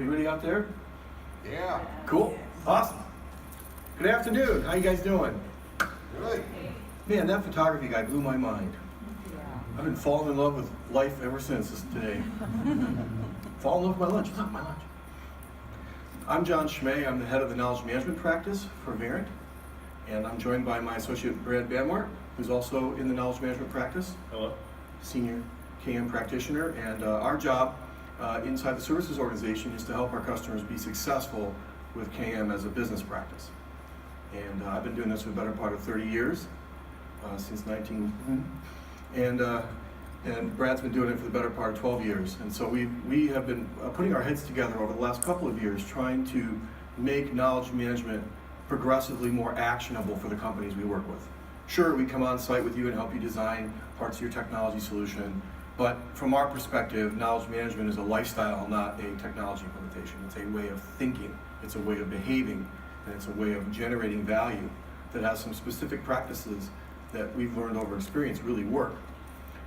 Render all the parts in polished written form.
Everybody ready out there? Yeah. Cool. Awesome. Good afternoon. How you guys doing? Good. Man, that photography guy blew my mind. I've been falling in love with life ever since today. Fall in love with my lunch. Look, my lunch. I'm John Chmaj. I'm the head of the knowledge management practice for Verint. And I'm joined by my associate Brad Bannwart, who's also in the knowledge management practice. Hello. Senior KM practitioner. And our job inside the services organization is to help our customers be successful with KM as a business practice. And I've been doing this for the better part of 30 years, since 19. And Brad's been doing it for the better part of 12 years. And so we have been putting our heads together over the last couple of years trying to make knowledge management progressively more actionable for the companies we work with. Sure, we come on site with you and help you design parts of your technology solution, but from our perspective, knowledge management is a lifestyle, not a technology implementation. It's a way of thinking, it's a way of behaving, and it's a way of generating value that has some specific practices that we've learned over experience really work.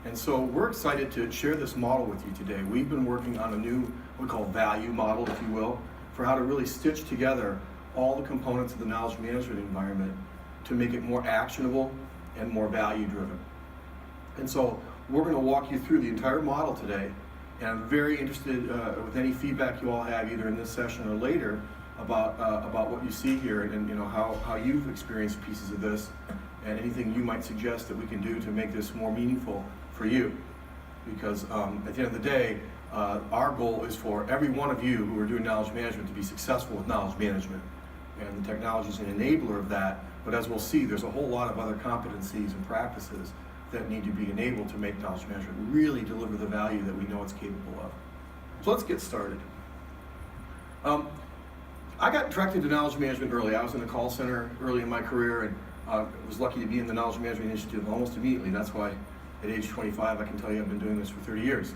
And so we're excited to share this model with you today. We've been working on a new, what we call value model, if you will, for how to really stitch together all the components of the knowledge management environment to make it more actionable and more value driven. And so we're going to walk you through the entire model today, and I'm very interested with any feedback you all have either in this session or later about what you see here and how you've experienced pieces of this and anything you might suggest that we can do to make this more meaningful for you. Because at the end of the day, our goal is for every one of you who are doing knowledge management to be successful with knowledge management. And the technology is an enabler of that, but as we'll see, there's a whole lot of other competencies and practices that need to be enabled to make knowledge management really deliver the value that we know it's capable of. So let's get started. I got attracted to knowledge management early. I was in the call center early in my career and was lucky to be in the knowledge management initiative almost immediately. That's why at age 25 I can tell you I've been doing this for 30 years.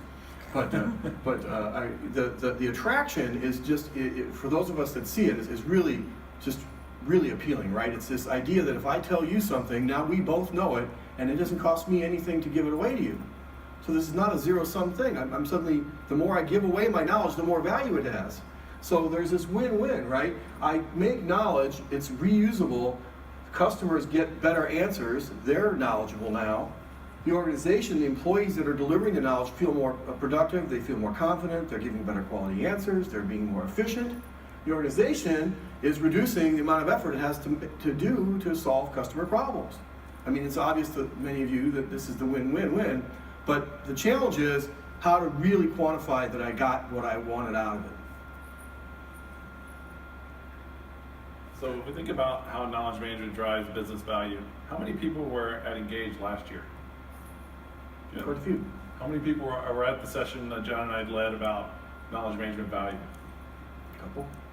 But the attraction is just, for those of us that see it, is really just really appealing, right? It's this idea that if I tell you something, now we both know it, and it doesn't cost me anything to give it away to you. So this is not a zero-sum thing. I'm suddenly, the more I give away my knowledge, the more value it has. So there's this win-win, right? I make knowledge, it's reusable, customers get better answers, they're knowledgeable now. The organization, the employees that are delivering the knowledge feel more productive, they feel more confident, they're giving better quality answers, they're being more efficient. The organization is reducing the amount of effort it has to do to solve customer problems. I mean, it's obvious to many of you that this is the win-win-win, but the challenge is how to really quantify that I got what I wanted out of it. So if we think about how knowledge management drives business value, how many people were at Enagage last year? Quite a few. How many people were at the session that John and I led about knowledge management value?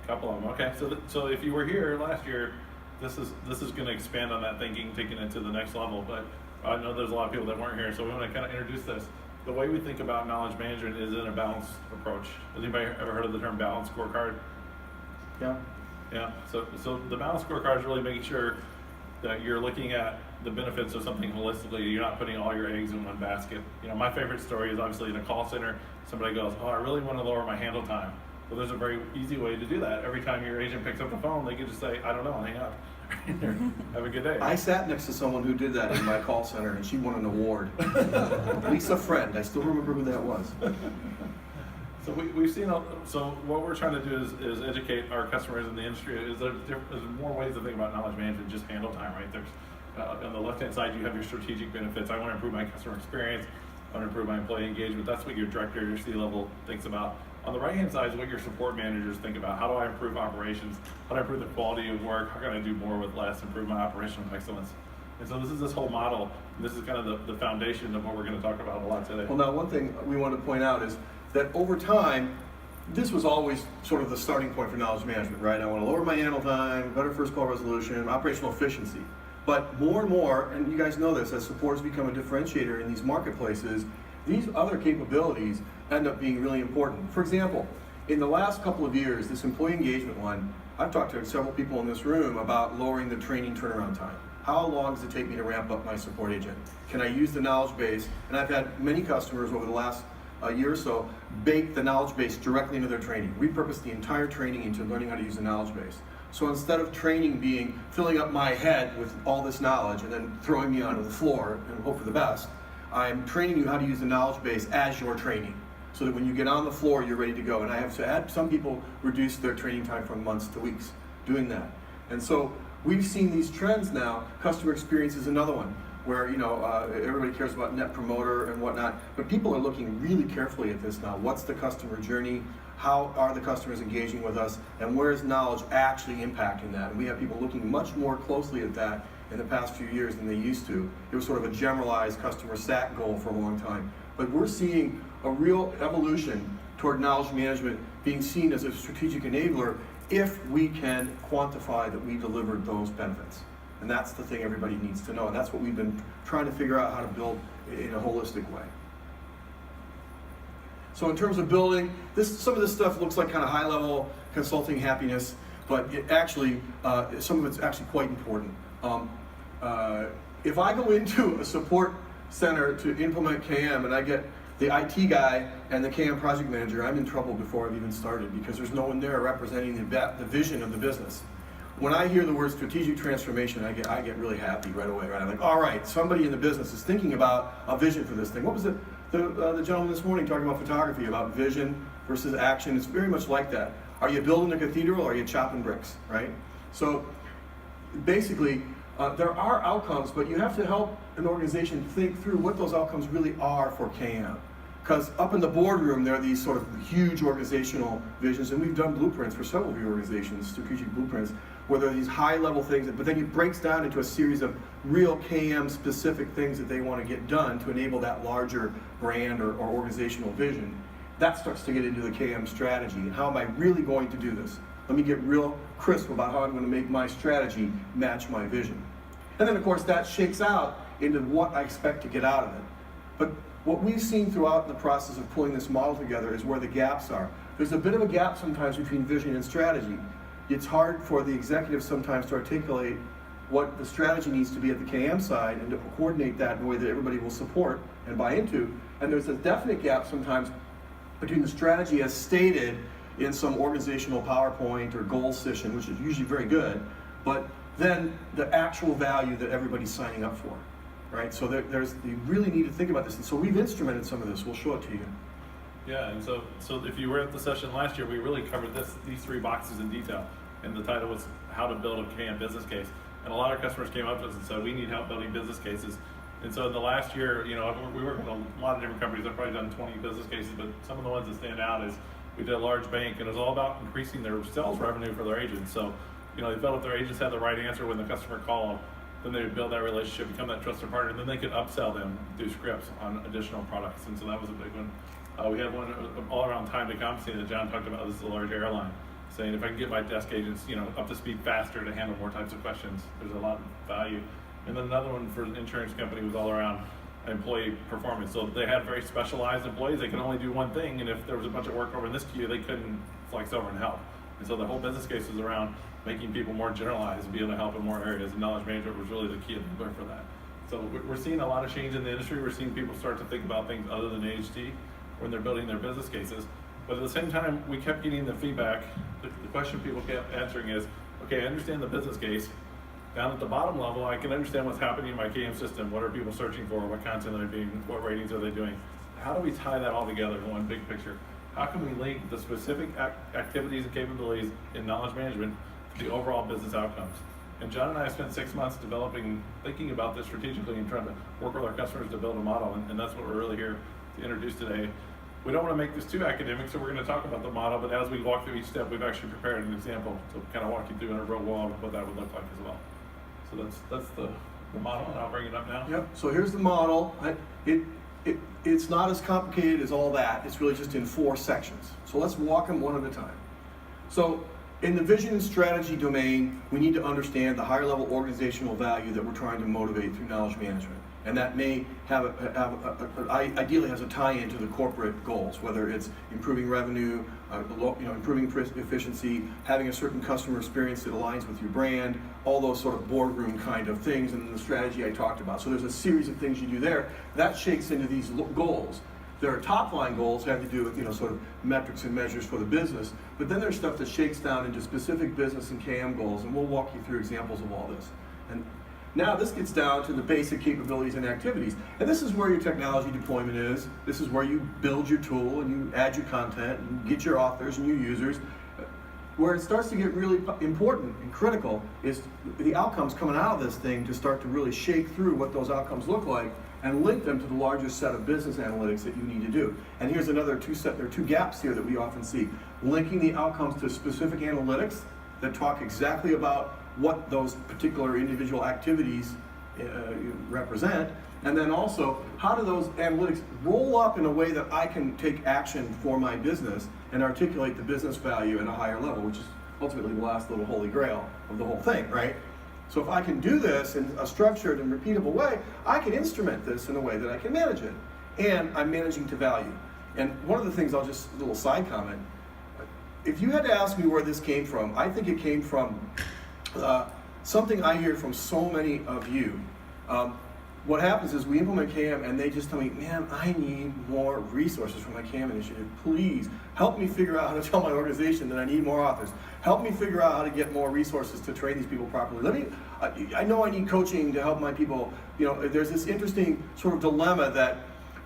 Couple of them. Okay. So if you were here last year, this is going to expand on that thinking, taking it to the next level. But I know there's a lot of people that weren't here, so we want to kind of introduce this. The way we think about knowledge management is in a balanced approach. Has anybody ever heard of the term balanced scorecard? Yeah. Yeah. So the balanced scorecard is really making sure that you're looking at the benefits of something holistically. You're not putting all your eggs in one basket. My favorite story is obviously in a call center. Somebody goes, "Oh, I really want to lower my handle time." Well, there's a very easy way to do that. Every time your agent picks up the phone, they can just say, "I don't know, hang up." Have a good day. I sat next to someone who did that in my call center, and she won an award. Lisa Friend, I still remember who that was. So we've seen, so what we're trying to do is educate our customers in the industry. There's more ways to think about knowledge management, just handle time, right? There's on the left-hand side, you have your strategic benefits. I want to improve my customer experience. I want to improve my employee engagement. That's what your director, your C-level thinks about. On the right-hand side is what your support managers think about. How do I improve operations? How do I improve the quality of work? How can I do more with less, improve my operational excellence? And so this is this whole model. This is kind of the foundation of what we're going to talk about a lot today. Well, now one thing we want to point out is that over time, this was always sort of the starting point for knowledge management, right? I want to lower my handle time, better first call resolution, operational efficiency. But more and more, and you guys know this, as support has become a differentiator in these marketplaces, these other capabilities end up being really important. For example, in the last couple of years, this employee engagement one, I've talked to several people in this room about lowering the training turnaround time. How long does it take me to ramp up my support agent? Can I use the knowledge base? And I've had many customers over the last year or so, baked the knowledge base directly into their training. Repurposed the entire training into learning how to use the knowledge base. So instead of training being filling up my head with all this knowledge and then throwing me onto the floor and hope for the best, I'm training you how to use the knowledge base as your training, so that when you get on the floor, you're ready to go. And I have had some people reduce their training time from months to weeks doing that. And so we've seen these trends now. Customer experience is another one, where everybody cares about net promoter and whatnot, but people are looking really carefully at this now. What's the customer journey? How are the customers engaging with us? And where is knowledge actually impacting that? And we have people looking much more closely at that in the past few years than they used to. It was sort of a generalized customer sat goal for a long time. But we're seeing a real evolution toward knowledge management being seen as a strategic enabler if we can quantify that we delivered those benefits. And that's the thing everybody needs to know. And that's what we've been trying to figure out how to build in a holistic way. So in terms of building, some of this stuff looks like kind of high-level consulting happiness, but it actually, some of it's actually quite important. If I go into a support center to implement KM and I get the IT guy and the KM project manager, I'm in trouble before I've even started, because there's no one there representing the vision of the business. When I hear the word strategic transformation, I get really happy right away. Right? I'm like, all right, somebody in the business is thinking about a vision for this thing. What was it? The gentleman this morning talking about photography, about vision versus action. It's very much like that. Are you building a cathedral or are you chopping bricks, right? So basically, there are outcomes, but you have to help an organization think through what those outcomes really are for KM. Because up in the boardroom, there are these sort of huge organizational visions, and we've done blueprints for several of your organizations, strategic blueprints, where there are these high-level things, but then it breaks down into a series of real KM-specific things that they want to get done to enable that larger brand or organizational vision. That starts to get into the KM strategy, and how am I really going to do this? Let me get real crisp about how I'm going to make my strategy match my vision. And then, of course, that shakes out into what I expect to get out of it. But what we've seen throughout the process of pulling this model together is where the gaps are. There's a bit of a gap sometimes between vision and strategy. It's hard for the executives sometimes to articulate what the strategy needs to be at the KM side and to coordinate that in a way that everybody will support and buy into. And there's a definite gap sometimes between the strategy as stated in some organizational PowerPoint or goal session, which is usually very good, but then the actual value that everybody's signing up for, right? So you really need to think about this. And so we've instrumented some of this. We'll show it to you. Yeah, and so if you were at the session last year, we really covered these three boxes in detail. And the title was How to Build a KM Business Case. And a lot of customers came up to us and said, we need help building business cases. And so in the last year, we work with a lot of different companies. I've probably done 20 business cases, but some of the ones that stand out is we did a large bank, and it was all about increasing their sales revenue for their agents. So, they felt if their agents had the right answer when the customer called, then they would build that relationship, become that trusted partner, and then they could upsell them through scripts on additional products. And so that was a big one. We had one all around time to competency that John talked about. This is a large airline, saying if I can get my desk agents, up to speed faster to handle more types of questions, there's a lot of value. And then another one for an insurance company was all around employee performance. So they had very specialized employees. They could only do one thing, and if there was a bunch of work over in this queue, they couldn't flex over and help. And so the whole business case was around making people more generalized and be able to help in more areas. And knowledge management was really the key enabler for that. So we're seeing a lot of change in the industry. We're seeing people start to think about things other than AHT when they're building their business cases. But at the same time, we kept getting the feedback. The question people kept answering is, okay, I understand the business case. Down at the bottom level, I can understand what's happening in my KM system. What are people searching for? What content are they being? What ratings are they doing? How do we tie that all together in one big picture? How can we link the specific activities and capabilities in knowledge management to the overall business outcomes? And John and I spent 6 months thinking about this strategically and trying to work with our customers to build a model. And that's what we're really here to introduce today. We don't want to make this too academic, so we're going to talk about the model, but as we walk through each step, we've actually prepared an example to kind of walk you through in a real world what that would look like as well. So that's the model, and I'll bring it up now. Yep, so here's the model. It's not as complicated as all that. It's really just in 4 sections. So let's walk them one at a time. So in the vision and strategy domain, we need to understand the higher level organizational value that we're trying to motivate through knowledge management. And that may ideally has a tie-in to the corporate goals, whether it's improving revenue, improving efficiency, having a certain customer experience that aligns with your brand, all those sort of boardroom kind of things, and then the strategy I talked about. So there's a series of things you do there. That shakes into these goals. their top line goals have to do with, sort of metrics and measures for the business, but then there's stuff that shakes down into specific business and KM goals, and we'll walk you through examples of all this. And now this gets down to the basic capabilities and activities, and this is where your technology deployment is. This is where you build your tool and you add your content and get your authors and your users. Where it starts to get really important and critical is the outcomes coming out of this thing to start to really shake through what those outcomes look like and link them to the larger set of business analytics that you need to do. And here's another there are two gaps here that we often see. Linking the outcomes to specific analytics that talk exactly about what those particular individual activities represent, and then also how do those analytics roll up in a way that I can take action for my business and articulate the business value at a higher level, which is ultimately the last little holy grail of the whole thing, right? So if I can do this in a structured and repeatable way, I can instrument this in a way that I can manage it. And I'm managing to value. And one of the things, a little side comment, if you had to ask me where this came from, I think it came from something I hear from so many of you. What happens is we implement KM and they just tell me, man, I need more resources for my KM initiative. Please help me figure out how to tell my organization that I need more authors. Help me figure out how to get more resources to train these people properly. I know I need coaching to help my people. There's this interesting sort of dilemma that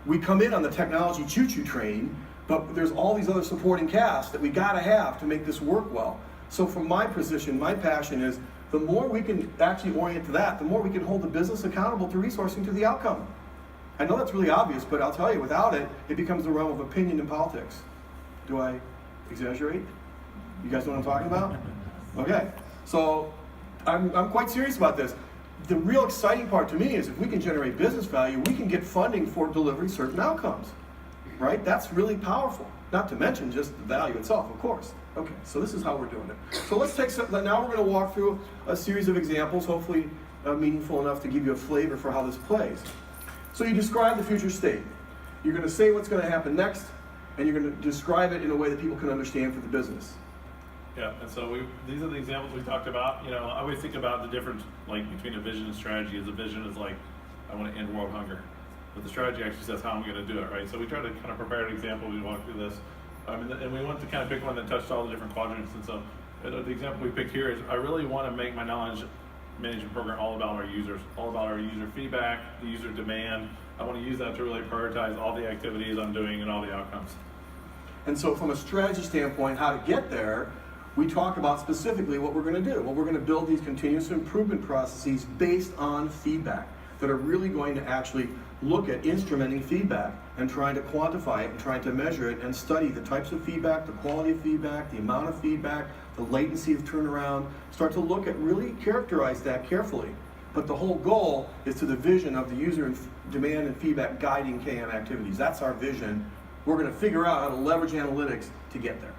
we come in on the technology choo-choo train, but there's all these other supporting casts that we gotta have to make this work well. So from my position, my passion is the more we can actually orient to that, the more we can hold the business accountable to resourcing to the outcome. I know that's really obvious, but I'll tell you, without it, it becomes the realm of opinion and politics. Do I exaggerate? You guys know what I'm talking about? Okay, so I'm quite serious about this. The real exciting part to me is if we can generate business value, we can get funding for delivering certain outcomes, right? That's really powerful. Not to mention just the value itself, of course. Okay, so this is how we're doing it. So let's take now we're going to walk through a series of examples, hopefully meaningful enough to give you a flavor for how this plays. So you describe the future state. You're going to say what's going to happen next, and you're going to describe it in a way that people can understand for the business. Yeah, and so these are the examples we talked about. I always think about the difference between a vision and strategy. As a vision is like, I want to end world hunger. But the strategy actually says how I'm going to do it, right? So we try to kind of prepare an example. We walk through this. And we want to kind of pick one that touched all the different quadrants. And so the example we picked here is I really want to make my knowledge management program all about our users, all about our user feedback, the user demand. I want to use that to really prioritize all the activities I'm doing and all the outcomes. And so from a strategy standpoint, how to get there, we talk about specifically what we're going to do. Well, we're going to build these continuous improvement processes based on feedback that are really going to actually look at instrumenting feedback and trying to quantify it and trying to measure it and study the types of feedback, the quality of feedback, the amount of feedback, the latency of turnaround, start to look at really characterize that carefully. But the whole goal is to the vision of the user and demand and feedback guiding KM activities. That's our vision. We're going to figure out how to leverage analytics to get there.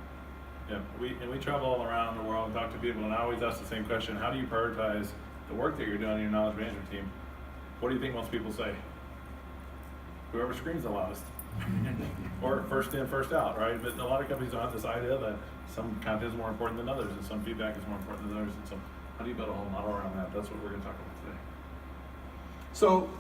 Yeah, we travel all around the world and talk to people, and I always ask the same question: how do you prioritize the work that you're doing in your knowledge management team? What do you think most people say? Whoever screams the loudest. Or first in, first out, right? But a lot of companies don't have this idea that some content is more important than others and some feedback is more important than others. And so how do you build a whole model around that? That's what we're going to talk about today. So,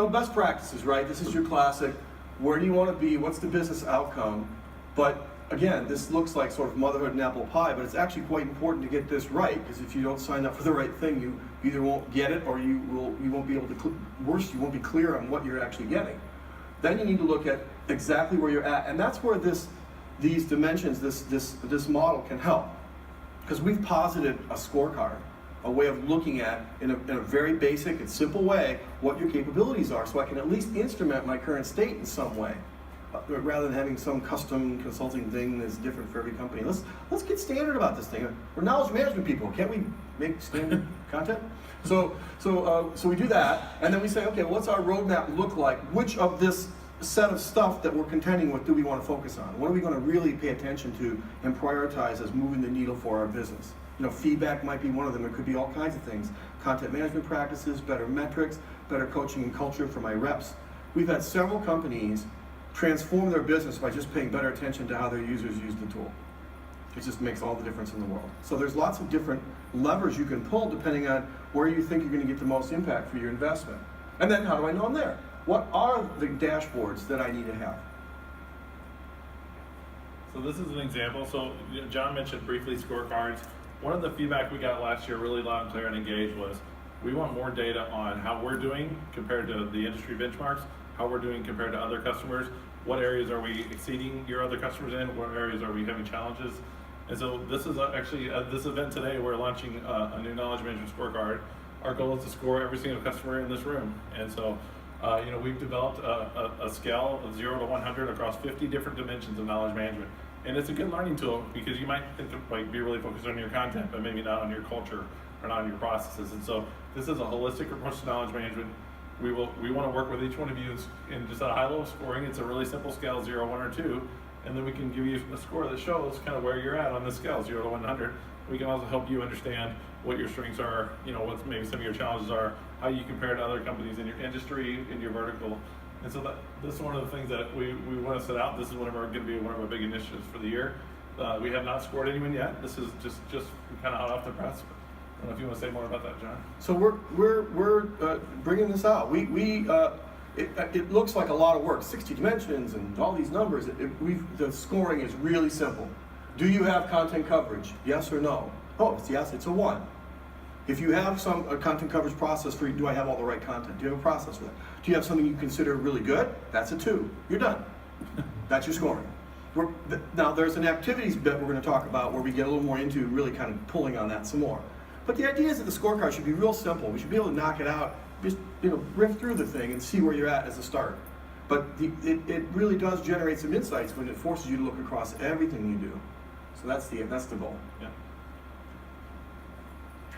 best practices, right? This is your classic. Where do you want to be? What's the business outcome? But again, this looks like sort of motherhood and apple pie, but it's actually quite important to get this right, because if you don't sign up for the right thing, you either won't get it or you won't be able to, worse, you won't be clear on what you're actually getting. Then you need to look at exactly where you're at, and that's where these dimensions, this model can help. Because we've posited a scorecard, a way of looking at, in a very basic and simple way, what your capabilities are, so I can at least instrument my current state in some way, rather than having some custom consulting thing that's different for every company. Let's get standard about this thing. We're knowledge management people. Can't we make standard content? So we do that, and then we say, okay, what's our roadmap look like? Which of this set of stuff that we're contending with do we want to focus on? What are we going to really pay attention to and prioritize as moving the needle for our business? Feedback might be one of them. It could be all kinds of things. Content management practices, better metrics, better coaching and culture for my reps. We've had several companies transform their business by just paying better attention to how their users use the tool. It just makes all the difference in the world. So there's lots of different levers you can pull depending on where you think you're going to get the most impact for your investment. And then how do I know I'm there? What are the dashboards that I need to have? So this is an example. So John mentioned briefly scorecards. One of the feedback we got last year, really loud and clear and Engage, was we want more data on how we're doing compared to the industry benchmarks, how we're doing compared to other customers, what areas are we exceeding your other customers in, what areas are we having challenges. And so this is actually, this event today, we're launching a new knowledge management scorecard. Our goal is to score every single customer in this room. And so, we've developed a scale of 0 to 100 across 50 different dimensions of knowledge management. And it's a good learning tool because you might think of, like, be really focused on your content, but maybe not on your culture or not on your processes. And so this is a holistic approach to knowledge management. We want to work with each one of you in just a high level scoring. It's a really simple scale, 0, 1, or 2. And then we can give you a score that shows kind of where you're at on this scale, 0 to 100. We can also help you understand what your strengths are, what maybe some of your challenges are, how you compare to other companies in your industry, in your vertical. And so this is one of the things that we want to set out. This is going to be one of our big initiatives for the year. We have not scored anyone yet. This is just kind of hot off the press. I don't know if you want to say more about that, John. So we're bringing this out. It looks like a lot of work, 60 dimensions and all these numbers. The scoring is really simple. Do you have content coverage? Yes or no? Oh, it's yes, it's a 1. If you have a content coverage process for, do I have all the right content? Do you have a process for that? Do you have something you consider really good? That's a 2. You're done. That's your scoring. Now there's an activities bit we're going to talk about where we get a little more into really kind of pulling on that some more. But the idea is that the scorecard should be real simple. We should be able to knock it out, just riff through the thing and see where you're at as a start. But it really does generate some insights when it forces you to look across everything you do. So that's the goal. Yeah.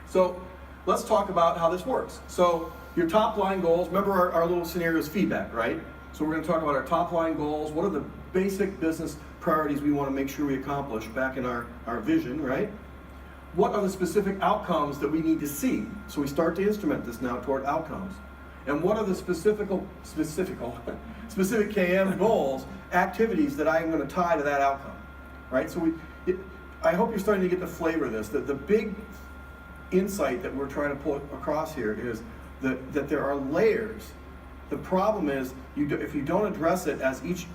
So let's talk about how this works. So your top line goals, remember our little scenario is feedback, right? So we're going to talk about our top line goals. What are the basic business priorities we want to make sure we accomplish back in our vision, right? What are the specific outcomes that we need to see? So we start to instrument this now toward outcomes. And what are the specific KM goals, activities that I'm going to tie to that outcome, right? So I hope you're starting to get the flavor of this. The big insight that we're trying to pull across here is that there are layers. The problem is if you don't address it as each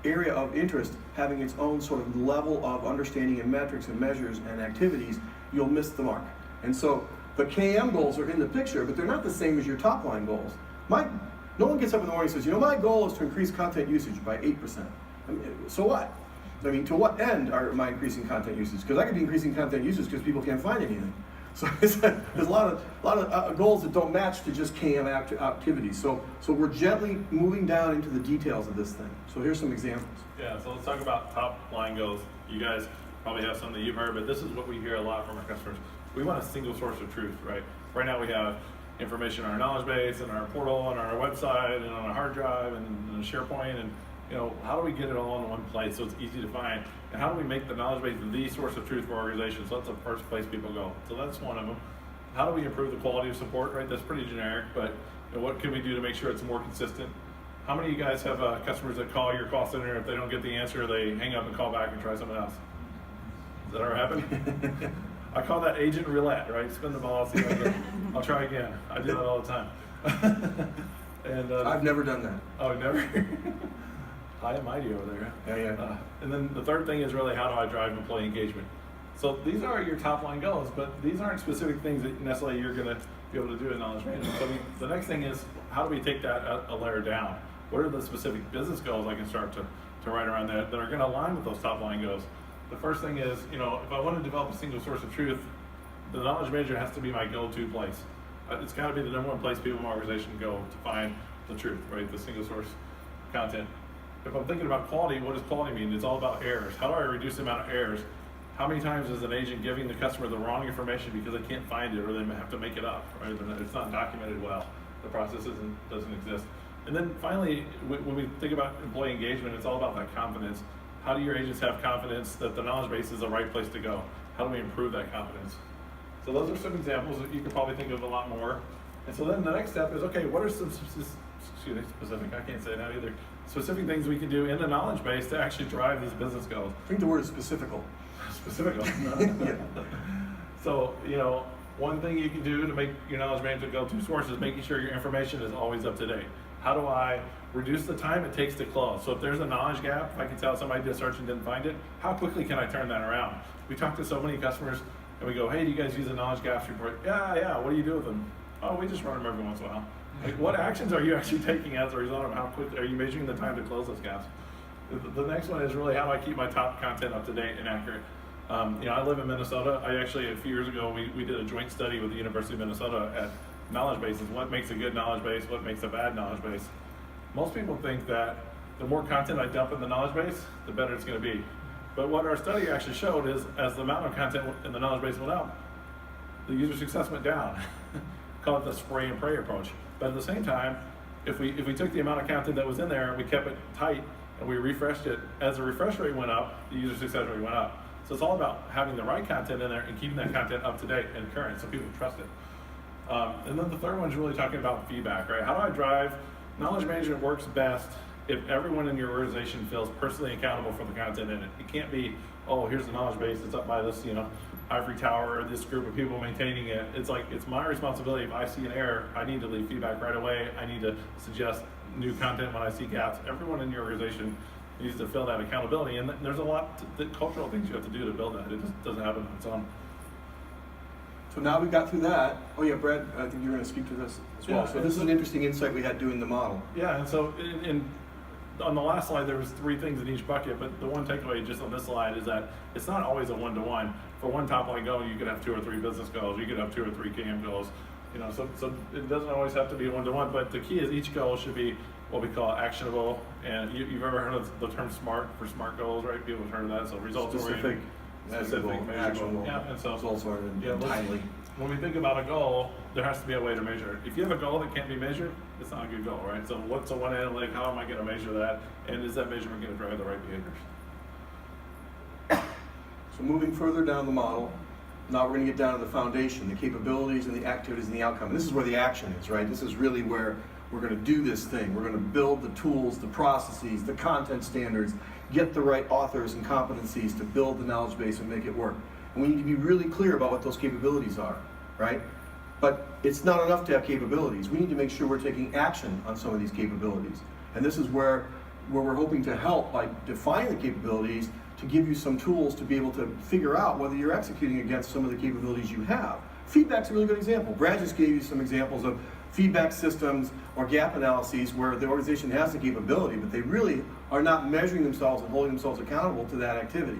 area of interest having its own sort of level of understanding and metrics and measures and activities, you'll miss the mark. And so the KM goals are in the picture, but they're not the same as your top line goals. No one gets up in the morning and says, my goal is to increase content usage by 8%. I mean, so what? I mean, to what end am I increasing content usage? Because I could be increasing content usage because people can't find anything. So there's a lot of goals that don't match to just KM activities. So we're gently moving down into the details of this thing. So here's some examples. Yeah, so let's talk about top line goals. You guys probably have some that you've heard, but this is what we hear a lot from our customers. We want a single source of truth, right? Right now we have information on our knowledge base and our portal and our website and on a hard drive and SharePoint, and how do we get it all in one place so it's easy to find? And how do we make the knowledge base the source of truth for organizations? So that's the first place people go. So that's one of them. How do we improve the quality of support, right? That's pretty generic, but what can we do to make sure it's more consistent? How many of you guys have customers that call your call center, if they don't get the answer, they hang up and call back and try something else? Does that ever happen? I call that agent roulette, right? Spin the ball, see if I get, I'll try again. I do that all the time. And I've never done that. Oh, never? High and mighty over there. Yeah. And then the third thing is really, how do I drive employee engagement? So these are your top line goals, but these aren't specific things that necessarily you're going to be able to do in knowledge management. So the next thing is, how do we take that a layer down? What are the specific business goals I can start to write around that are going to align with those top line goals? The first thing is, if I want to develop a single source of truth, the knowledge manager has to be my go-to place. It's got to be the number one place people in my organization go to find the truth, right? The single source content. If I'm thinking about quality, what does quality mean? It's all about errors. How do I reduce the amount of errors? How many times is an agent giving the customer the wrong information because they can't find it, or they have to make it up, right? It's not documented well. The process doesn't exist. And then finally, when we think about employee engagement, it's all about that confidence. How do your agents have confidence that the knowledge base is the right place to go? How do we improve that confidence? So those are some examples that you could probably think of a lot more. And so then the next step is, okay, what are some specific, I can't say that either, specific things we can do in the knowledge base to actually drive these business goals? I think the word is specifical. Specifical. Yeah. So, one thing you can do to make your knowledge management go-to source is making sure your information is always up to date. How do I reduce the time it takes to close? So if there's a knowledge gap, if I can tell somebody did a search and didn't find it, how quickly can I turn that around? We talk to so many customers and we go, hey, do you guys use a knowledge gaps report? Yeah, what do you do with them? Oh, we just run them every once in a while. Like, what actions are you actually taking as a result of how quick are you measuring the time to close those gaps? The next one is really how do I keep my top content up to date and accurate? I live in Minnesota. I actually, a few years ago, we did a joint study with the University of Minnesota at knowledge bases. What makes a good knowledge base? What makes a bad knowledge base? Most people think that the more content I dump in the knowledge base, the better it's going to be. But what our study actually showed is as the amount of content in the knowledge base went up, the user success went down. Call it the spray and pray approach. But at the same time, if we took the amount of content that was in there and we kept it tight and we refreshed it, as the refresh rate went up, the user success rate went up. So it's all about having the right content in there and keeping that content up to date and current so people trust it. And then the third one is really talking about feedback, right? How do I drive? Knowledge management works best if everyone in your organization feels personally accountable for the content in it. It can't be, oh, here's the knowledge base, it's up by this, ivory tower, or this group of people maintaining it. It's like, it's my responsibility. If I see an error, I need to leave feedback right away. I need to suggest new content when I see gaps. Everyone in your organization needs to feel that accountability, and there's a lot cultural things you have to do to build that. It just doesn't happen on its own. So now we got through that. Oh yeah, Brad, I think you're going to speak to this as well. Yeah, So this is an interesting insight we had doing the model. Yeah, and so on the last slide, there was 3 things in each bucket, but the one takeaway just on this slide is that it's not always a one-to-one. For one top-line goal, you could have 2 or 3 business goals. You could have 2 or 3 KM goals. So it doesn't always have to be one-to-one, but the key is each goal should be what we call actionable. And you've ever heard of the term SMART for SMART goals, right? People have heard of that. So results-oriented, specific, measurable. Actionable, yeah, and so results-oriented, timely. When we think about a goal, there has to be a way to measure it. If you have a goal that can't be measured, it's not a good goal, right? So what's the one analytic? How am I going to measure that? And is that measurement going to drive the right behaviors? So moving further down the model, now we're going to get down to the foundation, the capabilities and the activities and the outcome. And this is where the action is, right? This is really where we're going to do this thing. We're going to build the tools, the processes, the content standards, get the right authors and competencies to build the knowledge base and make it work. And we need to be really clear about what those capabilities are, right? But it's not enough to have capabilities. We need to make sure we're taking action on some of these capabilities. And this is where we're hoping to help by defining the capabilities to give you some tools to be able to figure out whether you're executing against some of the capabilities you have. Feedback's a really good example. Brad just gave you some examples of feedback systems or gap analyses where the organization has the capability, but they really are not measuring themselves and holding themselves accountable to that activity.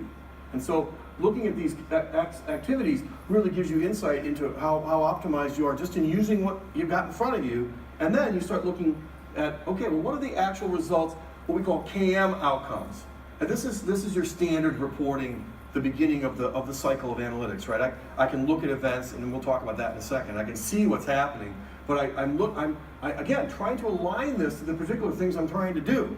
And so looking at these activities really gives you insight into how optimized you are just in using what you've got in front of you. And then you start looking at, okay, well, what are the actual results, what we call KM outcomes? And this is your standard reporting, the beginning of the cycle of analytics, right? I can look at events, and we'll talk about that in a second. I can see what's happening, but I'm again trying to align this to the particular things I'm trying to do,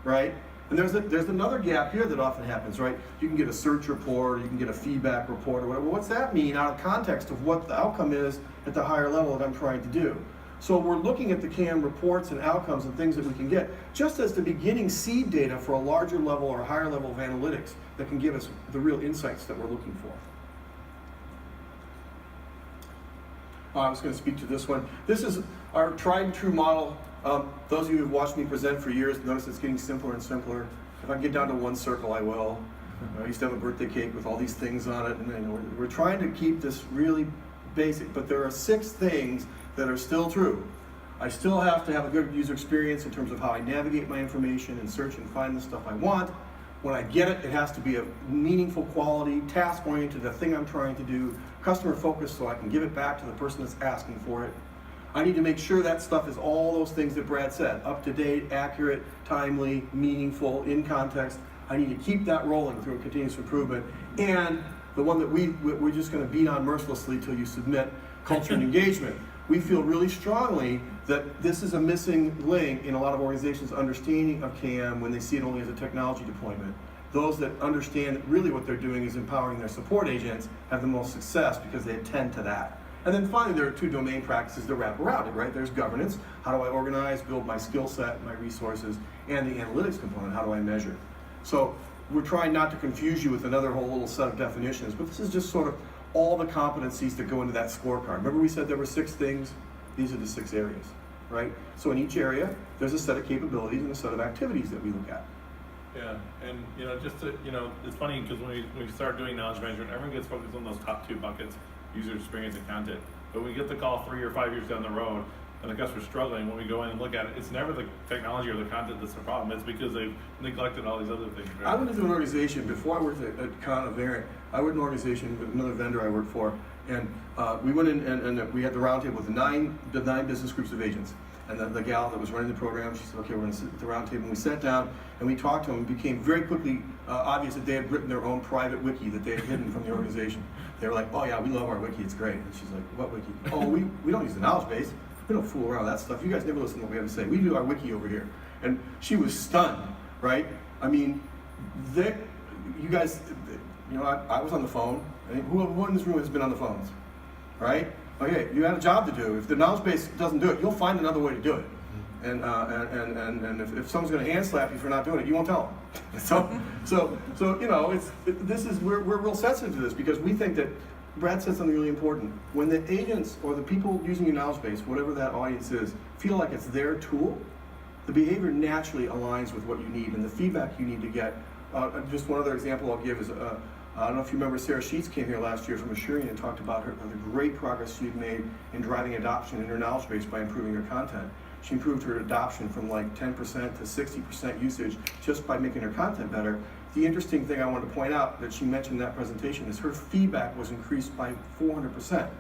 right? And there's another gap here that often happens, right? You can get a search report, or you can get a feedback report, or whatever. What's that mean out of context of what the outcome is at the higher level that I'm trying to do? So we're looking at the CAM reports and outcomes and things that we can get just as the beginning seed data for a larger level or a higher level of analytics that can give us the real insights that we're looking for. I was going to speak to this one. This is our tried and true model. Those of you who have watched me present for years notice it's getting simpler and simpler. If I can get down to one circle, I will. I used to have a birthday cake with all these things on it, and we're trying to keep this really basic, but there are 6 things that are still true. I still have to have a good user experience in terms of how I navigate my information and search and find the stuff I want. When I get it, it has to be a meaningful quality, task-oriented, the thing I'm trying to do, customer-focused so I can give it back to the person that's asking for it. I need to make sure that stuff is all those things that Brad said, up-to-date, accurate, timely, meaningful, in context. I need to keep that rolling through continuous improvement. And the one that we're just going to beat on mercilessly till you submit, culture and engagement. We feel really strongly that this is a missing link in a lot of organizations' understanding of CAM when they see it only as a technology deployment. Those that understand that really what they're doing is empowering their support agents have the most success because they attend to that. And then finally, there are 2 domain practices that wrap around it, right? There's governance. How do I organize, build my skill set, my resources, and the analytics component, how do I measure? So we're trying not to confuse you with another whole little set of definitions, but this is just sort of all the competencies that go into that scorecard. Remember we said there were 6 things? These are the 6 areas, right? So in each area, there's a set of capabilities and a set of activities that we look at. Yeah, and just to, it's funny because when we start doing knowledge management, everyone gets focused on those top two buckets, user experience and content. But when we get the call 3 or 5 years down the road, and the customer's struggling, when we go in and look at it, it's never the technology or the content that's the problem. It's because they've neglected all these other things. Right? I went into an organization, before I worked at Verint, I worked in an organization with another vendor I worked for, and we went in and we had the roundtable with the nine business groups of agents. And the gal that was running the program, she said, okay, we're going to sit at the round table. And we sat down and we talked to them. It became very quickly obvious that they had written their own private wiki that they had hidden from the organization. They were like, oh yeah, we love our wiki, it's great. And she's like, what wiki? Oh, we don't use the knowledge base. We don't fool around with that stuff. You guys never listen to what we have to say. We do our wiki over here. And she was stunned, right? I mean, you guys, I was on the phone. I think who in this room has been on the phones, right? Okay, you had a job to do. If the knowledge base doesn't do it, you'll find another way to do it. And if someone's going to hand slap you for not doing it, you won't tell them. So we're real sensitive to this because we think that Brad said something really important. When the agents or the people using your knowledge base, whatever that audience is, feel like it's their tool, the behavior naturally aligns with what you need and the feedback you need to get. Just one other example I'll give is I don't know if you remember Sarah Sheets came here last year from Asurion and talked about the great progress she had made in driving adoption in her knowledge base by improving her content. She improved her adoption from like 10% to 60% usage just by making her content better. The interesting thing I wanted to point out that she mentioned in that presentation is her feedback was increased by 400%.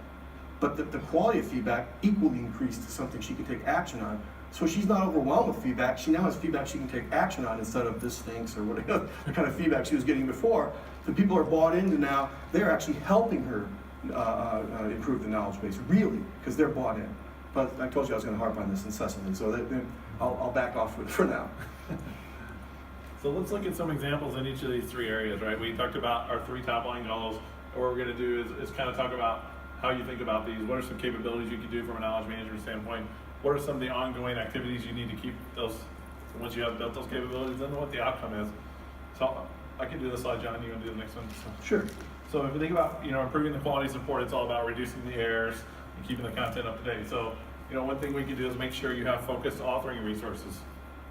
But the quality of feedback equally increased to something she could take action on. So she's not overwhelmed with feedback. She now has feedback she can take action on instead of this stinks or whatever the kind of feedback she was getting before. The people are bought into now. They're actually helping her improve the knowledge base, really, because they're bought in. But I told you I was going to harp on this incessantly, so I'll back off for now. So let's look at some examples in each of these 3 areas, right? We talked about our 3 top line goals. And what we're going to do is kind of talk about how you think about these. What are some capabilities you can do from a knowledge management standpoint? What are some of the ongoing activities you need to keep those, once you have built those capabilities, then what the outcome is. So I can do this slide, John, you want to do the next one? Sure. So if you think about, improving the quality support, it's all about reducing the errors and keeping the content up to date. So, one thing we can do is make sure you have focused authoring resources.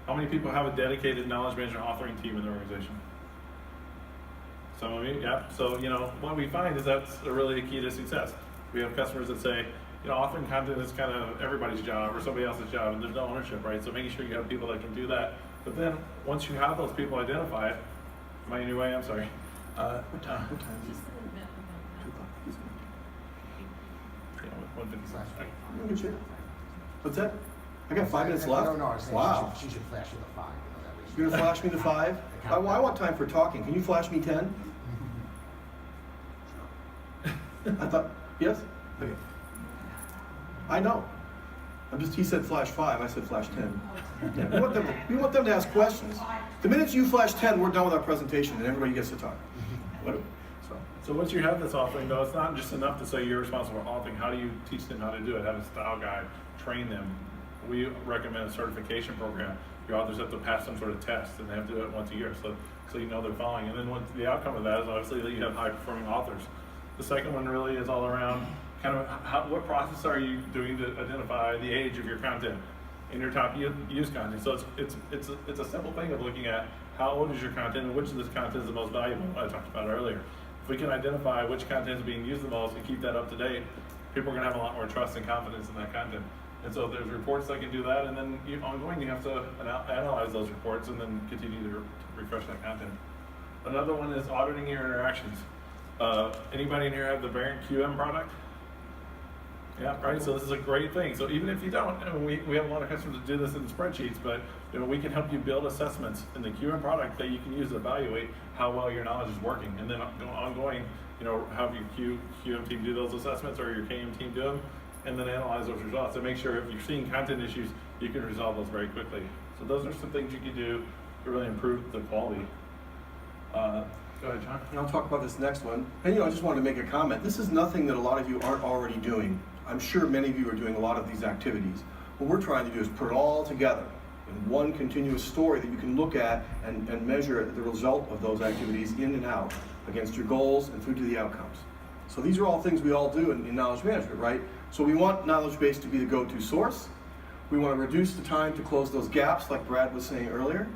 How many people have a dedicated knowledge management authoring team in their organization? Some of you, yeah. So, what we find is that's really a key to success. We have customers that say, authoring content is kind of everybody's job or somebody else's job, and there's no ownership, right? So making sure you have people that can do that. But then once you have those people identified, am I in your way? I'm sorry. What time? What time is it? 2 o'clock. Yeah, 1:56. Good shit. What's that? I got 5 minutes left. No, I was saying wow. she should flash you the 5. That way You're gonna flash me the 5? I want time for talking. Can you flash me 10? I thought, yes? Okay. I know. He said flash 5, I said flash 10. Yeah, we want them to ask questions. The minute you flash 10, we're done with our presentation and everybody gets to talk. So once you have this authoring, though, it's not just enough to say you're responsible for authoring. How do you teach them how to do it? Have a style guide, train them. We recommend a certification program. Your authors have to pass some sort of test, and they have to do it once a year, so they're following. And then the outcome of that is obviously that you have high-performing authors. The second one really is all around kind of what process are you doing to identify the age of your content in your top used content. So it's a simple thing of looking at how old is your content and which of this content is the most valuable. I talked about earlier. If we can identify which content is being used the most and keep that up to date, people are going to have a lot more trust and confidence in that content. And so there's reports that can do that, and then ongoing you have to analyze those reports and then continue to refresh that content. Another one is auditing your interactions. Anybody in here have the Verint QM product? Yeah, right. So this is a great thing. So even if you don't, we have a lot of customers that do this in spreadsheets, but we can help you build assessments in the QM product that you can use to evaluate how well your knowledge is working, and then ongoing, have your QM team do those assessments or your KM team do them, and then analyze those results and make sure if you're seeing content issues, you can resolve those very quickly. So those are some things you can do to really improve the quality. Go ahead, John. And I'll talk about this next one. And I just wanted to make a comment. This is nothing that a lot of you aren't already doing. I'm sure many of you are doing a lot of these activities. What we're trying to do is put it all together in one continuous story that you can look at and measure the result of those activities in and out against your goals and through to the outcomes. So these are all things we all do in knowledge management, right? So we want knowledge base to be the go-to source. We want to reduce the time to close those gaps, like Brad was saying earlier.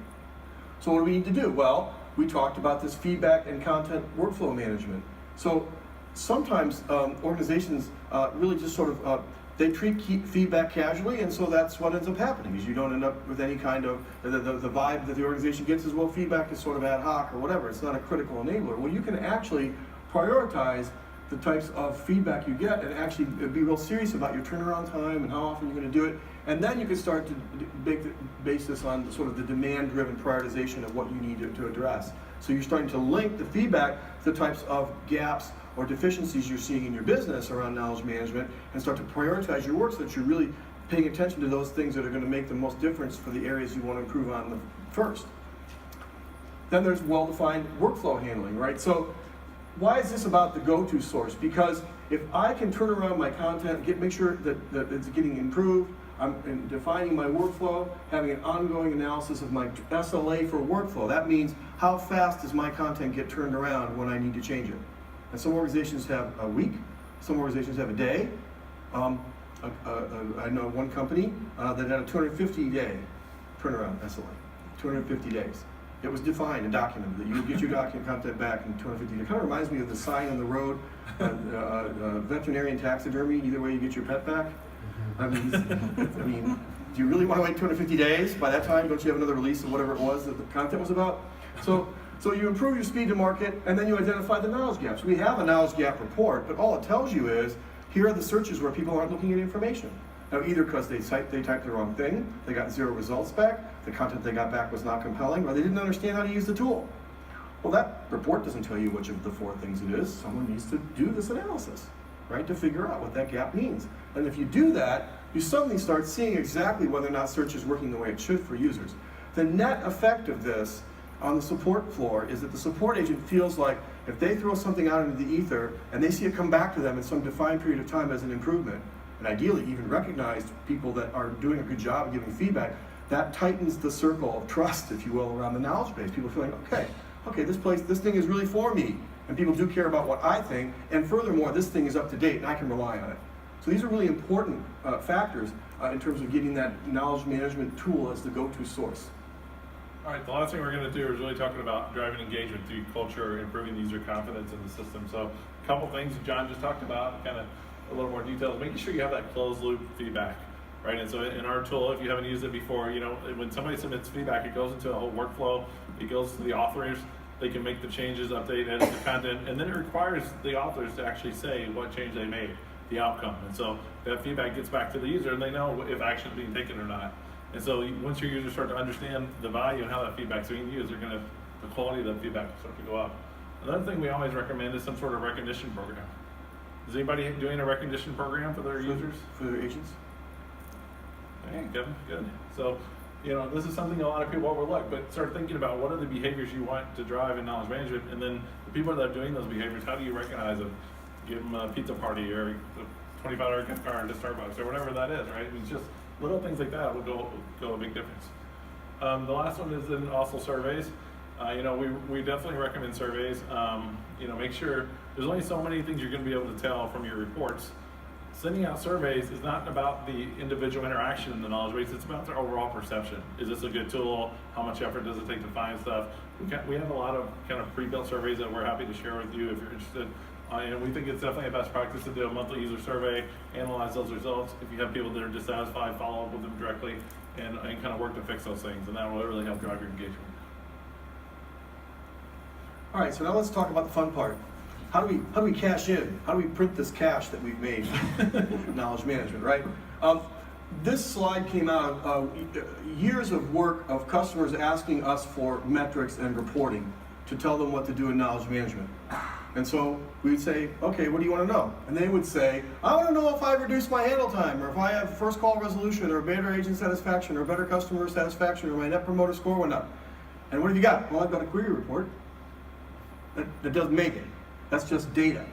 So what do we need to do? Well, we talked about this feedback and content workflow management. So sometimes organizations really just sort of, they treat feedback casually, and so that's what ends up happening, is you don't end up with any kind of, the vibe that the organization gets is, well, feedback is sort of ad hoc or whatever, it's not a critical enabler. Well, you can actually prioritize the types of feedback you get and actually be real serious about your turnaround time and how often you're going to do it. And then you can start to base this on sort of the demand-driven prioritization of what you need to address. So you're starting to link the feedback to the types of gaps or deficiencies you're seeing in your business around knowledge management, and start to prioritize your work so that you're really paying attention to those things that are going to make the most difference for the areas you want to improve on first. Then there's well-defined workflow handling, right? So why is this about the go-to source? Because if I can turn around my content, make sure that it's getting improved, I'm defining my workflow, having an ongoing analysis of my SLA for workflow. That means how fast does my content get turned around when I need to change it? And some organizations have a week, some organizations have a day. I know one company that had a 250-day turnaround SLA, 250 days. It was defined and documented that you would get your content back in 250 days. It kind of reminds me of the sign on the road, veterinarian taxidermy, either way you get your pet back. I mean, do you really want to wait 250 days? By that time, don't you have another release of whatever it was that the content was about? So you improve your speed to market, and then you identify the knowledge gaps. We have a knowledge gap report, but all it tells you is, here are the searches where people aren't looking at information. Now, either because they typed the wrong thing, they got 0 results back, the content they got back was not compelling, or they didn't understand how to use the tool. Well, that report doesn't tell you which of the 4 things it is. Someone needs to do this analysis, right, to figure out what that gap means. And if you do that, you suddenly start seeing exactly whether or not search is working the way it should for users. The net effect of this on the support floor is that the support agent feels like if they throw something out into the ether and they see it come back to them in some defined period of time as an improvement, and ideally even recognized people that are doing a good job of giving feedback, that tightens the circle of trust, if you will, around the knowledge base. People feeling, okay, this thing is really for me, and people do care about what I think, and furthermore, this thing is up to date and I can rely on it. So these are really important factors in terms of getting that knowledge management tool as the go-to source. All right, the last thing we're going to do is really talking about driving engagement through culture, improving user confidence in the system. So a couple things John just talked about, kind of a little more details, making sure you have that closed loop feedback, right? And so in our tool, if you haven't used it before, when somebody submits feedback, it goes into a whole workflow, it goes to the authors, they can make the changes, update, edit the content, and then it requires the authors to actually say what change they made, the outcome. And so that feedback gets back to the user and they know if action is being taken or not. And so once your users start to understand the value and how that feedback's being used, the quality of that feedback will start to go up. Another thing we always recommend is some sort of recognition program. Is anybody doing a recognition program for their users? For their agents? Okay, good. So, this is something a lot of people overlook, but start thinking about what are the behaviors you want to drive in knowledge management, and then the people that are doing those behaviors, how do you recognize them? Give them a pizza party or a $25 gift card to Starbucks or whatever that is, right? It's just little things like that will go a big difference. The last one is then also surveys. We definitely recommend surveys. Make sure there's only so many things you're going to be able to tell from your reports. Sending out surveys is not about the individual interaction in the knowledge base, it's about their overall perception. Is this a good tool? How much effort does it take to find stuff? We have a lot of kind of pre-built surveys that we're happy to share with you if you're interested. And we think it's definitely a best practice to do a monthly user survey, analyze those results. If you have people that are dissatisfied, follow up with them directly and kind of work to fix those things, and that will really help drive your engagement. All right, so now let's talk about the fun part. How do we cash in? How do we print this cash that we've made? Knowledge management, right? This slide came out of years of work of customers asking us for metrics and reporting to tell them what to do in knowledge management. And so we'd say, okay, what do you want to know? And they would say, I want to know if I reduced my handle time, or if I have first call resolution, or better agent satisfaction, or better customer satisfaction, or my net promoter score went up. And what have you got? Well, I've got a query report. That doesn't make it. That's just data.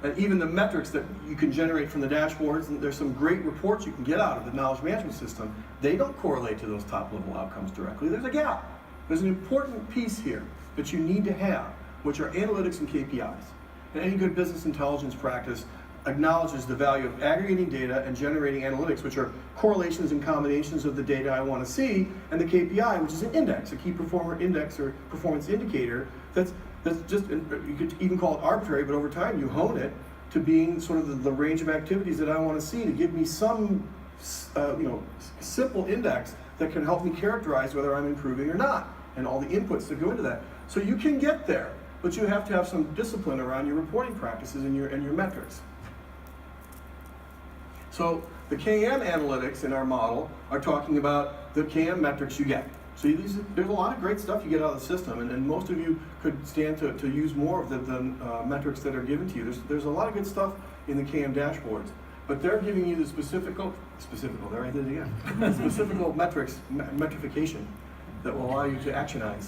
And even the metrics that you can generate from the dashboards, and there's some great reports you can get out of the knowledge management system, they don't correlate to those top level outcomes directly. There's a gap. There's an important piece here that you need to have, which are analytics and KPIs. And any good business intelligence practice acknowledges the value of aggregating data and generating analytics, which are correlations and combinations of the data I want to see, and the KPI, which is an index, a key performer index or performance indicator. That's just, you could even call it arbitrary, but over time you hone it to being sort of the range of activities that I want to see to give me some simple index that can help me characterize whether I'm improving or not, and all the inputs that go into that. So you can get there, but you have to have some discipline around your reporting practices and your metrics. So the KM analytics in our model are talking about the KM metrics you get. So there's a lot of great stuff you get out of the system, and most of you could stand to use more of the metrics that are given to you. There's a lot of good stuff in the KM dashboards, but they're giving you the specifical, there I did it again, specifical metrics, metrification that will allow you to actionize.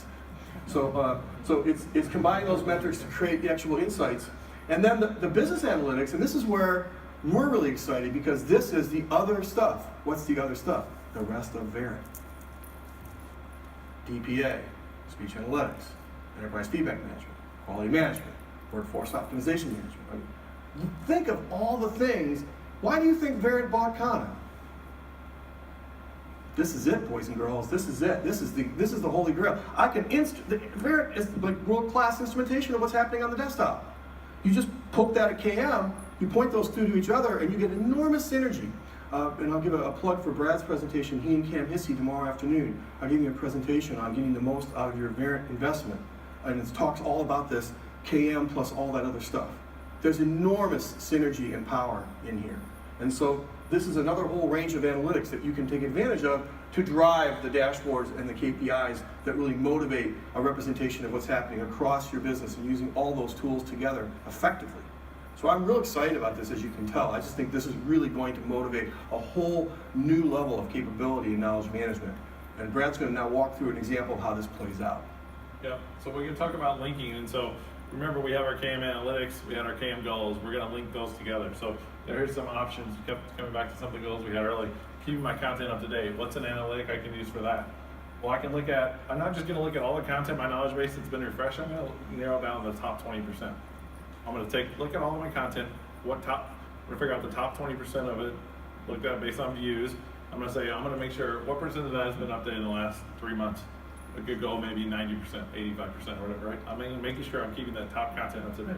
So it's combining those metrics to create the actual insights. And then the business analytics, and this is where we're really excited because this is the other stuff. What's the other stuff? The rest of Verint. DPA, speech analytics, enterprise feedback management, quality management, workforce optimization management. I mean, you think of all the things. Why do you think Verint bought Kana? This is it, boys and girls. This is it. This is the holy grail. Verint is like world-class instrumentation of what's happening on the desktop. You just poke that at KM, you point those two to each other, and you get enormous synergy. And I'll give a plug for Brad's presentation. He and Cam Hissey tomorrow afternoon are giving a presentation on getting the most out of your Verint investment. And it talks all about this KM plus all that other stuff. There's enormous synergy and power in here. And so this is another whole range of analytics that you can take advantage of to drive the dashboards and the KPIs that really motivate a representation of what's happening across your business and using all those tools together effectively. So I'm real excited about this, as you can tell. I just think this is really going to motivate a whole new level of capability in knowledge management. And Brad's going to now walk through an example of how this plays out. Yeah, so we can talk about linking, and so remember we have our KM analytics, we had our KM goals, we're going to link those together. So here's some options, kept coming back to some of the goals we had earlier. Keeping my content up to date, what's an analytic I can use for that? Well, I'm not just going to look at all the content in my knowledge base that's been refreshed, I'm going to narrow down the top 20%. I'm going to look at all of my content, I'm going to figure out the top 20% of it, look at based on views. I'm going to make sure what percent of that has been updated in the last 3 months. A good goal, maybe 90%, 85% or whatever, right? I'm making sure I'm keeping that top content up to date.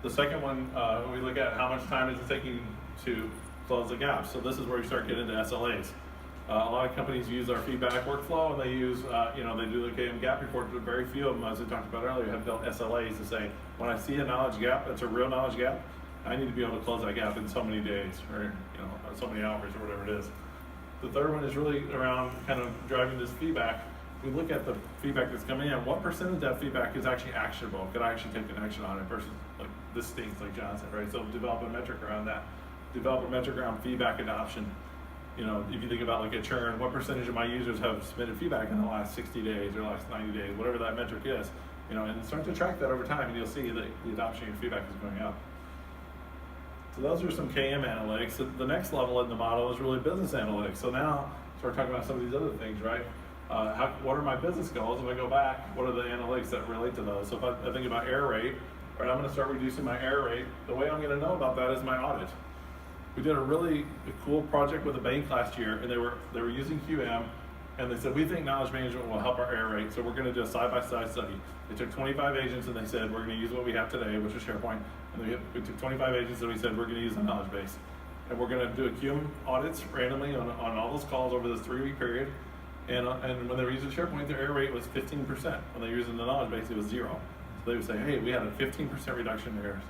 The second one, we look at how much time is it taking to close the gaps. So this is where you start getting into SLAs. A lot of companies use our feedback workflow, and they use, they do the KM gap report, but very few of them, as we talked about earlier, have built SLAs to say, when I see a knowledge gap, that's a real knowledge gap, I need to be able to close that gap in so many days, or so many hours, or whatever it is. The third one is really around kind of driving this feedback. We look at the feedback that's coming in, what percent of that feedback is actually actionable? Could I actually take an action on it versus like this stinks, like John said, right? So develop a metric around that. Develop a metric around feedback adoption. If you think about like a churn, what percentage of my users have submitted feedback in the last 60 days or last 90 days, whatever that metric is, and start to track that over time, and you'll see that the adoption of your feedback is going up. So those are some KM analytics. The next level in the model is really business analytics. So now start talking about some of these other things, right? What are my business goals? If I go back, what are the analytics that relate to those? So if I think about error rate, right, I'm going to start reducing my error rate. The way I'm going to know about that is my audit. We did a really cool project with a bank last year, and they were using QM, and they said, we think knowledge management will help our error rate, so we're going to do a side-by-side study. They took 25 agents, and they said, we're going to use what we have today, which is SharePoint, and we took 25 agents, and we said, we're going to use the knowledge base. And we're going to do a QM audits randomly on all those calls over this 3-week period, and when they were using SharePoint, their error rate was 15%. When they were using the knowledge base, it was 0. So they would say, hey, we had a 15% reduction in errors,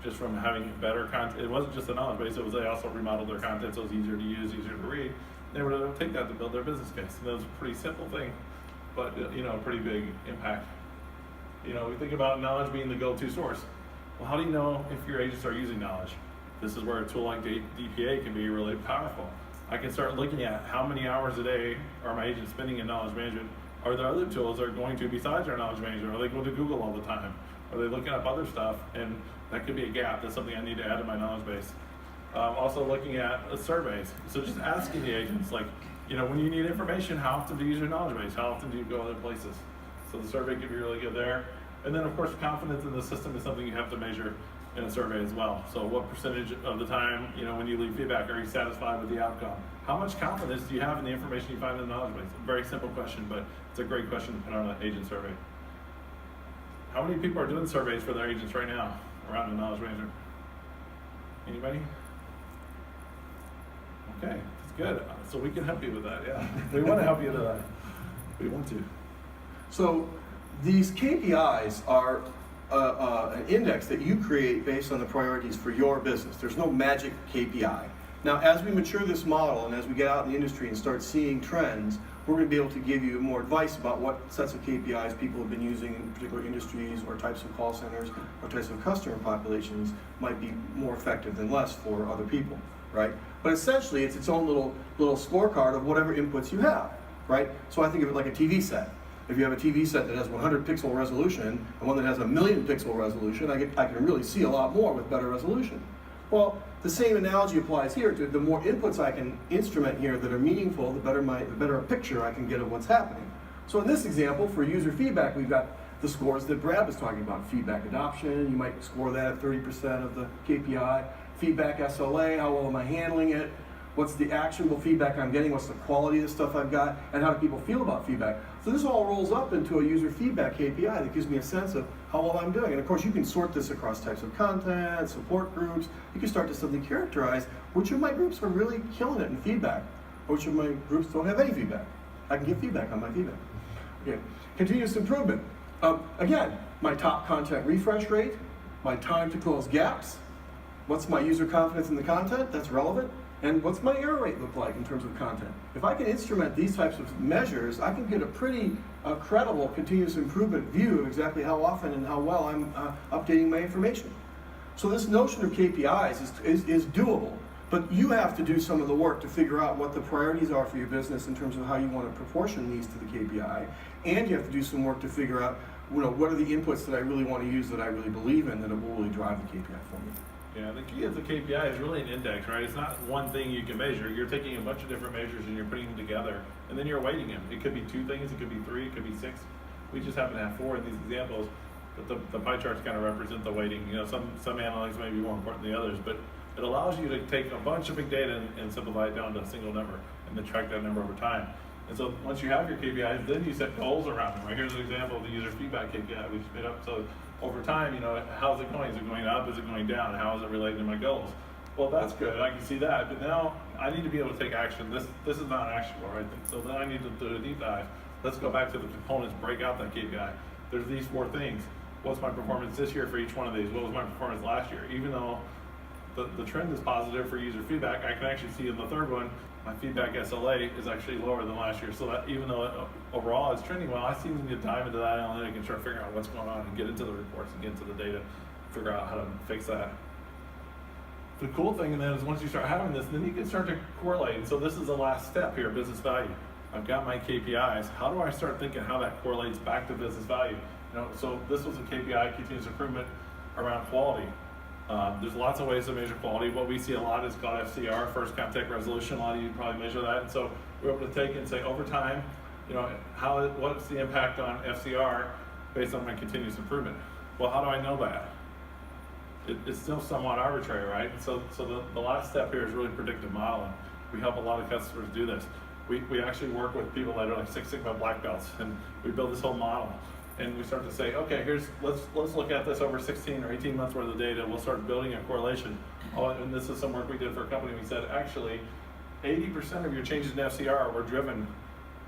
just from having better content. It wasn't just the knowledge base, they also remodeled their content so it was easier to use, easier to read. They were able to take that to build their business case. And that was a pretty simple thing, but a pretty big impact. We think about knowledge being the go-to source. Well, how do you know if your agents are using knowledge? This is where a tool like DPA can be really powerful. I can start looking at how many hours a day are my agents spending in knowledge management. Are there other tools they're going to besides our knowledge management? Are they going to Google all the time? Are they looking up other stuff? And that could be a gap. That's something I need to add to my knowledge base. Also looking at surveys. So just asking the agents, when you need information, how often do you use your knowledge base? How often do you go other places? So the survey could be really good there. And then, of course, confidence in the system is something you have to measure. in a survey as well. So what percentage of the time, when you leave feedback, are you satisfied with the outcome? How much confidence do you have in the information you find in the knowledge base? A very simple question, but it's a great question to put on an agent survey. How many people are doing surveys for their agents right now around the knowledge management? Anybody? Okay, that's good. So we can help you with that, yeah. We want to help you with that. We want to. So these KPIs are an index that you create based on the priorities for your business. There's no magic KPI. Now, as we mature this model and as we get out in the industry and start seeing trends, we're going to be able to give you more advice about what sets of KPIs people have been using in particular industries or types of call centers or types of customer populations might be more effective than less for other people, right? But essentially, it's its own little scorecard of whatever inputs you have, right? So I think of it like a TV set. If you have a TV set that has 100 pixel resolution and one that has 1,000,000 pixel resolution, I can really see a lot more with better resolution. Well, the same analogy applies here. The more inputs I can instrument here that are meaningful, the better a picture I can get of what's happening. So in this example, for user feedback, we've got the scores that Brad was talking about. Feedback adoption, you might score that at 30% of the KPI. Feedback SLA, how well am I handling it? What's the actionable feedback I'm getting? What's the quality of the stuff I've got? And how do people feel about feedback? So this all rolls up into a user feedback KPI that gives me a sense of how well I'm doing. And of course, you can sort this across types of content, support groups. You can start to suddenly characterize which of my groups are really killing it in feedback, or which of my groups don't have any feedback. I can give feedback on my feedback. Okay. Continuous improvement. Again, my top content refresh rate, my time to close gaps, what's my user confidence in the content? That's relevant. And what's my error rate look like in terms of content? If I can instrument these types of measures, I can get a pretty credible continuous improvement view of exactly how often and how well I'm updating my information. So this notion of KPIs is doable, but you have to do some of the work to figure out what the priorities are for your business in terms of how you want to proportion these to the KPI, and you have to do some work to figure out what are the inputs that I really want to use that I really believe in that it will really drive the KPI for me. Yeah, the key of the KPI is really an index, right? It's not one thing you can measure. You're taking a bunch of different measures and you're putting them together, and then you're weighting them. It could be 2 things, it could be 3, it could be 6. We just happen to have 4 in these examples, but the pie charts kind of represent the weighting. Some analytics may be more important than the others, but it allows you to take a bunch of big data and simplify it down to a single number, and then track that number over time. And so once you have your KPIs, then you set goals around them, right? Here's an example of the user feedback KPI we just made up. So over time, how's it going? Is it going up? Is it going down? How is it related to my goals? Well, that's good. I can see that. But now I need to be able to take action. This is not actionable, right? So then I need to do a deep dive. Let's go back to the components, break out that KPI. There's these 4 things. What's my performance this year for each one of these? What was my performance last year? Even though the trend is positive for user feedback, I can actually see in the third one, my feedback SLA is actually lower than last year. So that even though overall it's trending well, I still need to dive into that analytic and start figuring out what's going on and get into the reports and get into the data, figure out how to fix that. The cool thing then is once you start having this, then you can start to correlate. And so this is the last step here, business value. I've got my KPIs. How do I start thinking how that correlates back to business value? So this was a KPI, continuous improvement around quality. There's lots of ways to measure quality. What we see a lot is called FCR, first contact resolution. A lot of you probably measure that. And so we're able to take and say over time, what's the impact on FCR based on my continuous improvement? Well, how do I know that? It's still somewhat arbitrary, right? And so the last step here is really predictive modeling. We help a lot of customers do this. We actually work with people that are like 6 Sigma black belts, and we build this whole model. And we start to say, okay, let's look at this over 16 or 18 months worth of data. We'll start building a correlation. And this is some work we did for a company. We said, actually, 80% of your changes in FCR were driven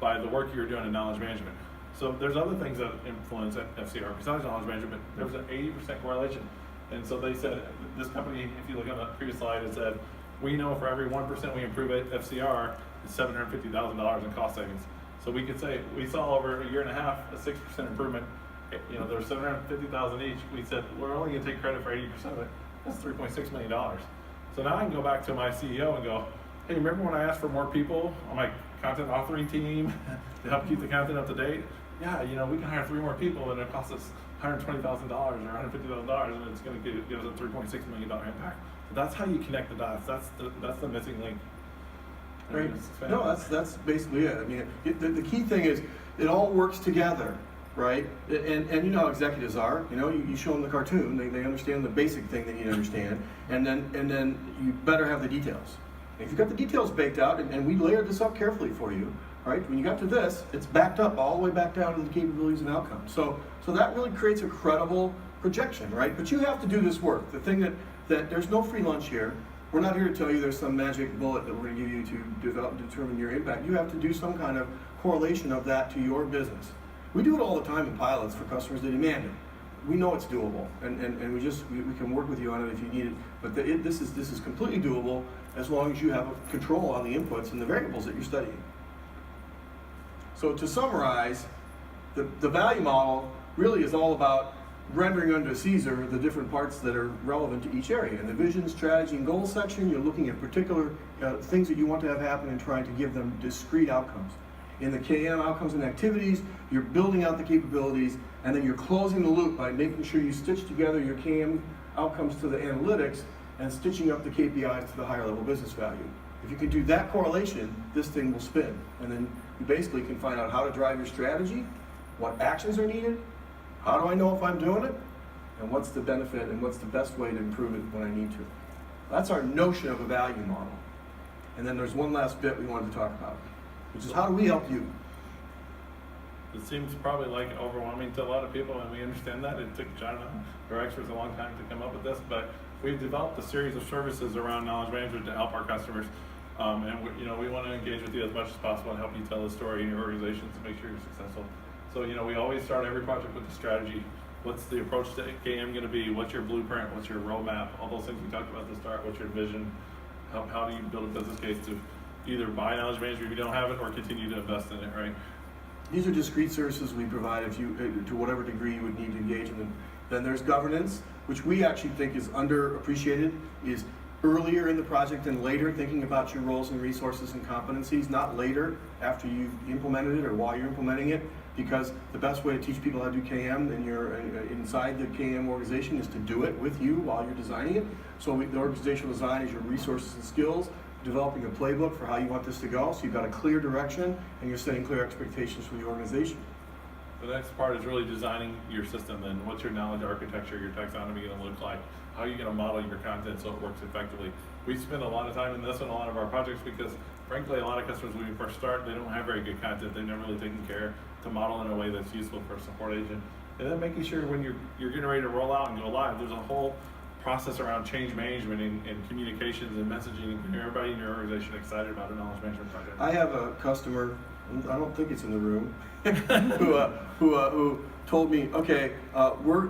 by the work you were doing in knowledge management. So there's other things that influence FCR besides knowledge management. There was an 80% correlation. And so they said, this company, if you look on the previous slide, it said, we know for every 1% we improve at FCR, it's $750,000 in cost savings. So we could say, we saw over a year and a half, a 6% improvement. There's $750,000 each. We said, we're only gonna take credit for 80% of it. That's $3.6 million. So now I can go back to my CEO and go, hey, remember when I asked for more people on my content authoring team to help keep the content up to date? Yeah, we can hire 3 more people and it costs us $120,000 or $150,000 and it's gonna give us a $3.6 million impact. So that's how you connect the dots. That's the missing link. Right. No, that's basically it. I mean, the key thing is it all works together right? And you know how executives are. You know, you show them the cartoon, they understand the basic thing they need to understand, and then you better have the details. And if you've got the details baked out, and we layered this up carefully for you, right? When you got to this, it's backed up all the way back down to the capabilities and outcomes. So that really creates a credible projection, right? But you have to do this work. The thing that there's no free lunch here. We're not here to tell you there's some magic bullet that we're going to give you to determine your impact. You have to do some kind of correlation of that to your business. We do it all the time in pilots for customers that demand it. We know it's doable, and we can work with you on it if you need it. But this is completely doable as long as you have a control on the inputs and the variables that you're studying. So to summarize, the value model really is all about rendering unto Caesar the different parts that are relevant to each area. In the vision, strategy, and goal section, you're looking at particular things that you want to have happen and trying to give them discrete outcomes. In the KM, outcomes and activities, you're building out the capabilities, and then you're closing the loop by making sure you stitch together your KM outcomes to the analytics and stitching up the KPIs to the higher level business value. If you can do that correlation, this thing will spin. And then you basically can find out how to drive your strategy, what actions are needed, how do I know if I'm doing it, and what's the benefit and what's the best way to improve it when I need to. That's our notion of a value model. And then there's one last bit we wanted to talk about, which is how do we help you? It seems probably like overwhelming to a lot of people, and we understand that. It took John and our experts a long time to come up with this, but we've developed a series of services around knowledge management to help our customers. And we want to engage with you as much as possible and help you tell the story in your organizations to make sure you're successful. So we always start every project with the strategy. What's the approach to KM going to be? What's your blueprint? What's your roadmap? All those things we talked about at the start. What's your vision? How do you build a business case to either buy knowledge management if you don't have it or continue to invest in it, right? These are discrete services we provide if you, to whatever degree you would need to engage in them. Then there's governance, which we actually think is underappreciated, is earlier in the project and later, thinking about your roles and resources and competencies, not later after you've implemented it or while you're implementing it, because the best way to teach people how to do KM and you're inside the KM organization is to do it with you while you're designing it. So the organizational design is your resources and skills, developing a playbook for how you want this to go, so you've got a clear direction and you're setting clear expectations for the organization. The next part is really designing your system. Then what's your knowledge architecture, your taxonomy going to look like? How are you going to model your content so it works effectively? We spend a lot of time in this on a lot of our projects because, frankly, a lot of customers, when we first start, they don't have very good content. They've never really taken care to model in a way that's useful for a support agent. And then making sure when you're getting ready to roll out and go live, there's a whole process around change management and communications and messaging and getting everybody in your organization excited about a knowledge management project. I have a customer, I don't think it's in the room, who told me, okay,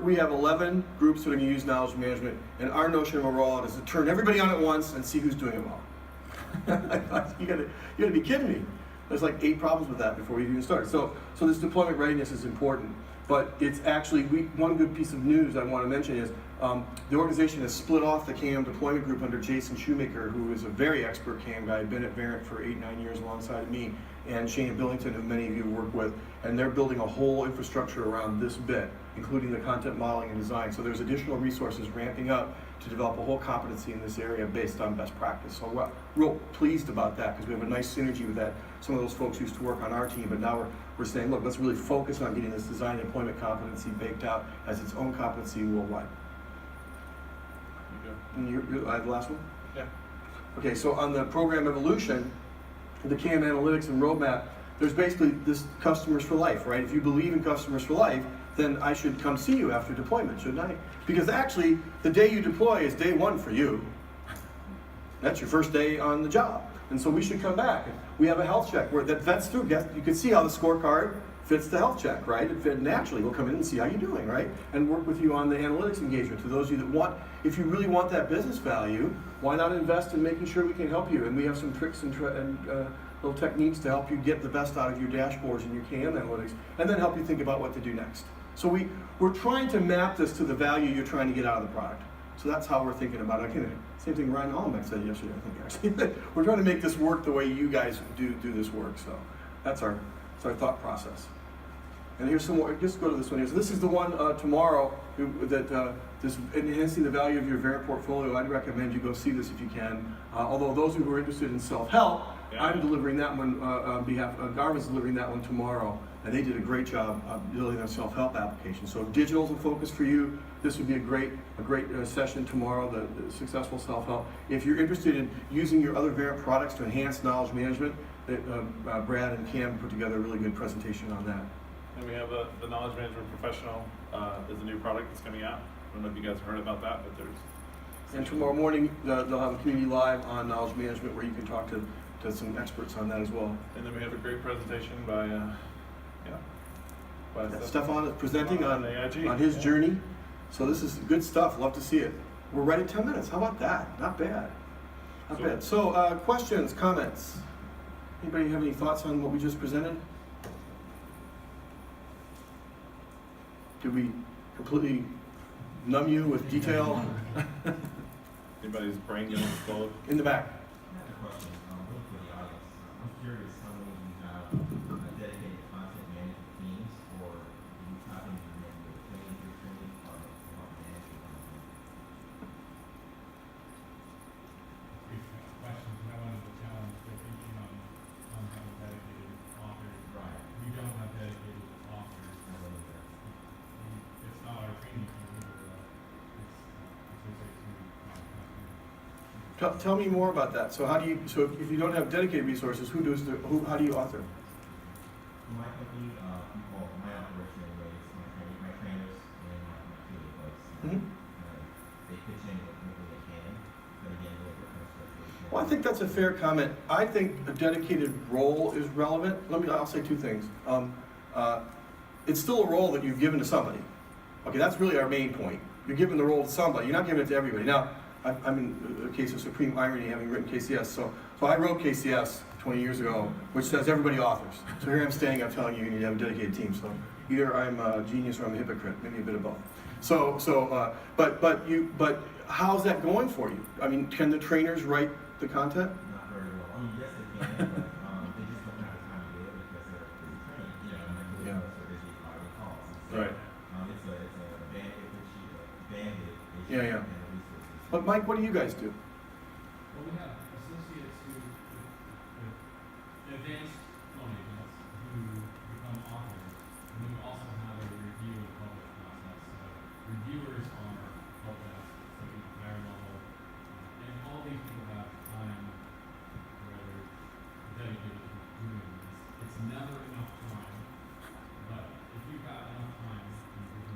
we have 11 groups that are going to use knowledge management, and our notion of a rollout is to turn everybody on at once and see who's doing it well. I thought, you gotta be kidding me. There's like 8 problems with that before we even start. So this deployment readiness is important, but it's actually, one good piece of news I want to mention is the organization has split off the KM deployment group under Jason Shoemaker, who is a very expert KM guy, been at Verint for 8-9 years alongside me, and Shane Billington, who many of you work with, and they're building a whole infrastructure around this bit, including the content modeling and design. So there's additional resources ramping up to develop a whole competency in this area based on best practice. So we're real pleased about that because we have a nice synergy with that. Some of those folks used to work on our team, but now we're saying, look, let's really focus on getting this design and deployment competency baked out as its own competency worldwide. And I have the last one? Yeah. Okay, so on the program evolution, the KM analytics and roadmap, there's basically this customers for life, right? If you believe in customers for life, then I should come see you after deployment, shouldn't I? Because actually, the day you deploy is day 1 for you. That's your first day on the job. And so we should come back. We have a health check where that vets through. You can see how the scorecard fits the health check, right? It fit naturally. We'll come in and see how you're doing, right? And work with you on the analytics engagement. To those of you that want, if you really want that business value, why not invest in making sure we can help you? And we have some tricks and little techniques to help you get the best out of your dashboards and your KM analytics, and then help you think about what to do next. So we're trying to map this to the value you're trying to get out of the product. So that's how we're thinking about it. Same thing Ryan Hollenbeck said yesterday, I think, actually. We're trying to make this work the way you guys do this work. So that's our thought process. And here's some more, just go to this one here. So this is the one tomorrow this enhancing the value of your Verint portfolio. I'd recommend you go see this if you can. Although those who are interested in self-help, I'm delivering that one on behalf of Garvin's delivering that one tomorrow. and they did a great job of building their self-help application. So if digital's a focus for you, this would be a great session tomorrow, the successful self-help. If you're interested in using your other Verint products to enhance knowledge management, Brad and Cam put together a really good presentation on that. And we have the Knowledge Management Professional is a new product that's coming out. I don't know if you guys have heard about that, but there's... And tomorrow morning, they'll have a community live on knowledge management where you can talk to some experts on that as well. And then we have a great presentation by Stefan is presenting on Enagage. his journey. So this is good stuff. Love to see it. We're right at 10 minutes. How about that? Not bad. Not bad. So questions, comments? Anybody have any thoughts on what we just presented? Did we completely numb you with detail? Anybody's brain gonna explode? In the back. I have a question, really for the audience. I'm curious how many of you have dedicated content management teams, or do you tap into the training part of help manage your content? Questions, and I wanted to challenge the thinking on having dedicated authors. Right. We don't have dedicated authors. It's not our training team either. Tell me more about that. So how do you? So if you don't have dedicated resources, how do you author? In my company, well, my operation anyway, is my trainers and my field folks. They pitch in what they can, but again, what kind of Well, I think that's a fair comment. I think a dedicated role is relevant. I'll say two things. It's still a role that you've given to somebody. Okay, that's really our main point. You're giving the role to somebody. You're not giving it to everybody. Now, I'm in a case of supreme irony having written KCS. So I wrote KCS 20 years ago, which says everybody authors. So here I'm standing up telling you you need to have a dedicated team. So either I'm a genius or I'm a hypocrite, maybe a bit of both. But how's that going for you? I mean, can the trainers write the content? Not very well. I mean, yes, they can, but they just don't have the time to do it because they're busy training. Yeah. So busy filing calls. Right. It's a bandit issue Yeah. and resources. But Mike, what do you guys do? Well, we have associates with advanced phone agents who become authors, and then we also have a review and publish process. So reviewers are help desk, so higher level, and all these people have time, rather dedicated to doing this. It's never enough time, but if you've got enough time in business.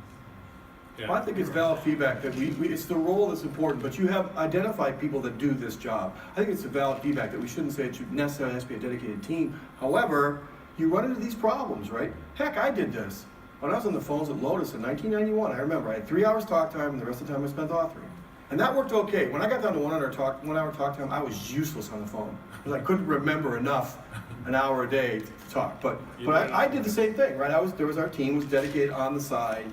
Well, I think it's valid feedback that it's the role that's important, but you have identified people that do this job. I think it's a valid feedback that we shouldn't say it should necessarily have to be a dedicated team. However, you run into these problems, right? Heck, I did this. When I was on the phones at Lotus in 1991, I remember I had 3 hours talk time and the rest of the time I spent authoring. And that worked okay. When I got down to 1 hour talk time, I was useless on the phone because I couldn't remember enough an hour a day to talk. But I did the same thing, right? There was our team was dedicated on the side.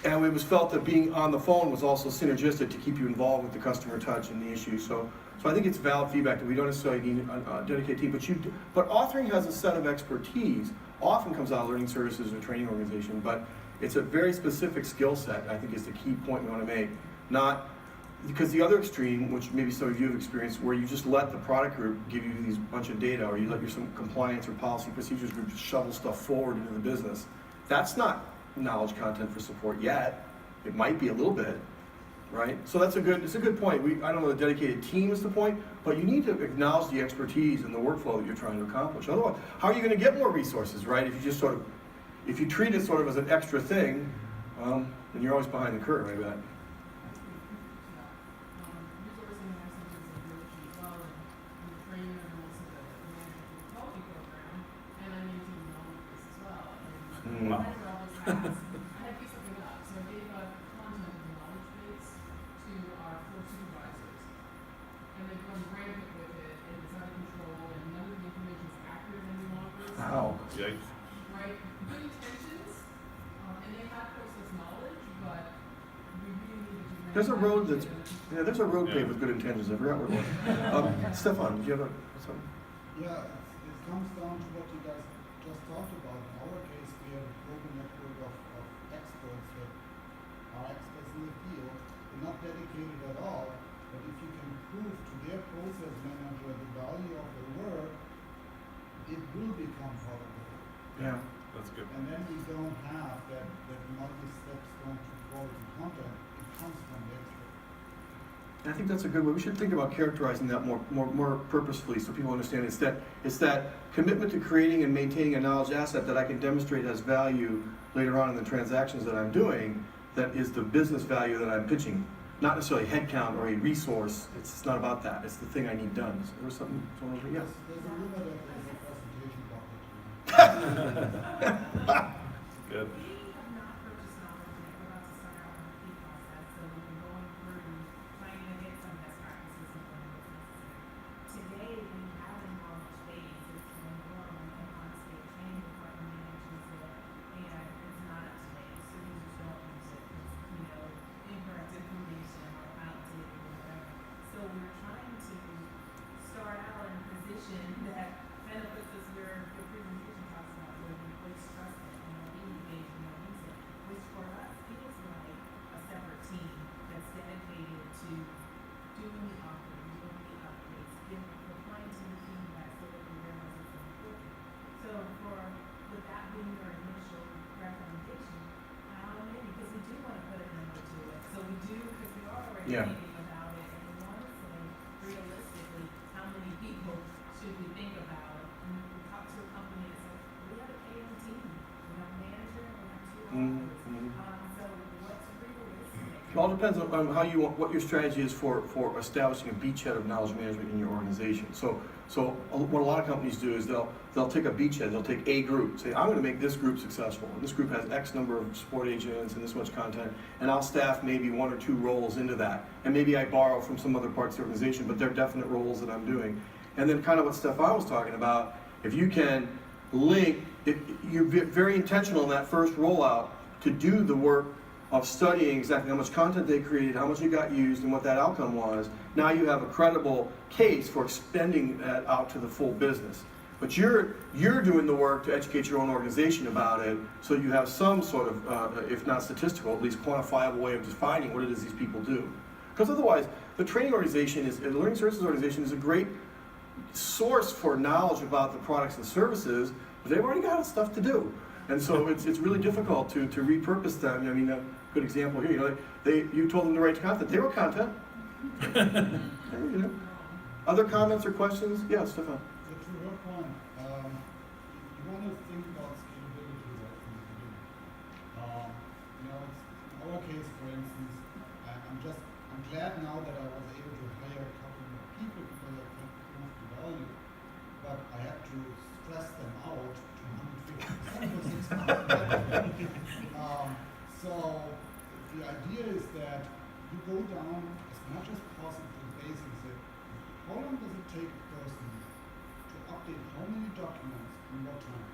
And it was felt that being on the phone was also synergistic to keep you involved with the customer touch and the issue. So I think it's valid feedback that we don't necessarily need a dedicated team, but authoring has a set of expertise. Often comes out of learning services or training organization, but it's a very specific skill set. I think is the key point we want to make. Not because the other extreme, which maybe some of you have experienced, where you just let the product group give you these bunch of data, or you let your some compliance or policy procedures group just shovel stuff forward into the business. That's not knowledge content for support yet. It might be a little bit, right? So it's a good point. I don't know the dedicated team is the point, but you need to acknowledge the expertise and the workflow that you're trying to accomplish. Otherwise, how are you going to get more resources, right? If you treat it sort of as an extra thing, then you're always behind the curve, I bet. Resourcing and excellence is really key as well, and the training and also the management quality program, and I maintain the knowledge base as well. And Wow. manager always asks, I had to pick something up, so I gave a content of the knowledge base to our floor supervisors, and they've gone rampant with it, and it's out of control, and none of the information is accurate any longer. So, Wow. Yikes. right, good intentions, and they have process knowledge, but we really need to do. There's a road that's Yeah. there's a road paved with good intentions. I forgot where it was. Stefan, did you have something? Yeah, it comes down to what you guys just talked about. In our case, we have a global network of experts that are experts in the field. They're not dedicated at all, but if you can prove to their process manager the value of their work, it will become part of the work. Yeah. That's good. And then we don't have that multi-steps going to quality content. It comes from the expert. And I think that's a good way. We should think about characterizing that more purposefully so people understand it's that commitment to creating and maintaining a knowledge asset that I can demonstrate as value later on in the transactions that I'm doing, that is the business value that I'm pitching. Not necessarily headcount or a resource. It's not about that. It's the thing I need done. So there was something over here. There's a rumor that there's a presentation about it. Good. We have not purchased knowledge yet. We're about to start our RFP process, so we've been going through trying to get some best practices and what is necessary. Today, we have a knowledge base that's been grown, and honestly, the training department manages it, and it's not up to date, so users don't use it, incorrect information or outdated or whatever. So we're trying to start out in a position that benefits us where your presentation talks about where the employees trust it and are engaged and they'll use it, which for us feels like a separate team that's dedicated to doing the offering, doing the updates, replying to the feedback so that we realize it's important. So with that being your initial recommendation, because we do want to put a number to it. So we do, because we are already Yeah. thinking about it and we want to say realistically, how many people should we think about? And we talk to a company and say, we have a KM team, we have a manager, and we have two authors. So what's realistic? It all depends on how you want, what your strategy is for establishing a beachhead of knowledge management in your organization. So what a lot of companies do is they'll take a beachhead, they'll take a group, say I'm going to make this group successful, and this group has X number of support agents and this much content, and I'll staff maybe 1 or 2 roles into that, and maybe I borrow from some other parts of the organization, but they're definite roles that I'm doing. And then kind of what Stefan was talking about, if you can link, you're very intentional in that first rollout to do the work of studying exactly how much content they created, how much it got used, and what that outcome was. Now you have a credible case for extending that out to the full business. But you're doing the work to educate your own organization about it, so you have some sort of, if not statistical, at least quantifiable way of defining what it is these people do. Because otherwise, the training organization the learning services organization is a great source for knowledge about the products and services, but they've already got stuff to do. And so it's really difficult to repurpose them. I mean, a good example here, you told them to write content. They wrote content. Other comments or questions? Yeah, Stefan. So to your point, you want to think about scalability right from the beginning. In our case, for instance, I'm glad now that I was able to hire a couple more people because I can prove the value, but I had to stress them out to 150% for 6 months. So the idea is that you go down as much as possible to the basics. How long does it take a person to update how many documents in what time?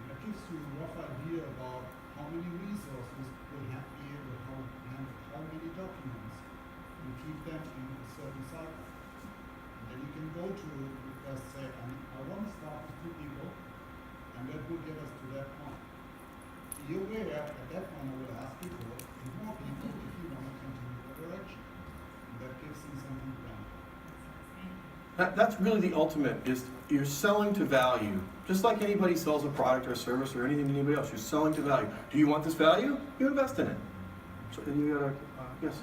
And that gives you a rough idea about how many resources will be able to handle how many documents and keep them in a certain cycle. And then you can go to request, say, I want to start with 2 people, and that will get us to that point. Be aware, at that point I will ask you for more people if you want to continue the direction. And that gives them something to run. That's really the ultimate, is you're selling to value. Just like anybody sells a product or a service or anything to anybody else, you're selling to value. Do you want this value? You invest in it. So, and you gotta, yes?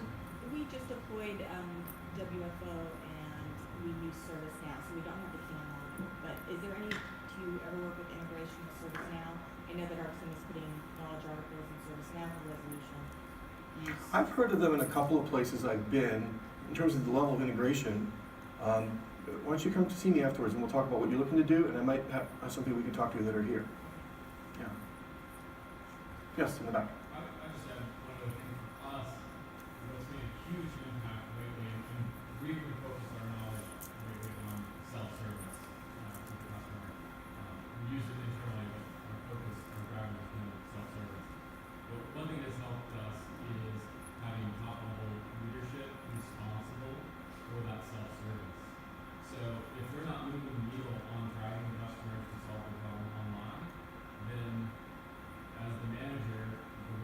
We just deployed WFO and we use ServiceNow, so we don't have the KM module. But is there any, do you ever work with integration with ServiceNow? I know that our team is putting knowledge articles in ServiceNow for resolution use. I've heard of them in a couple of places I've been. In terms of the level of integration, why don't you come to see me afterwards and we'll talk about what you're looking to do, and I might have some people we can talk to that are here. Yeah. Yes, in the back. I just had one other thing for us, what's made a huge impact lately, and we've refocused our knowledge lately on self-service to the customer. We use it internally, but our focus, our drive has been self-service. But one thing that's helped us is having top-level leadership responsible for that self-service. So if we're not moving the needle on driving customers to solve the problem online, then as the manager, the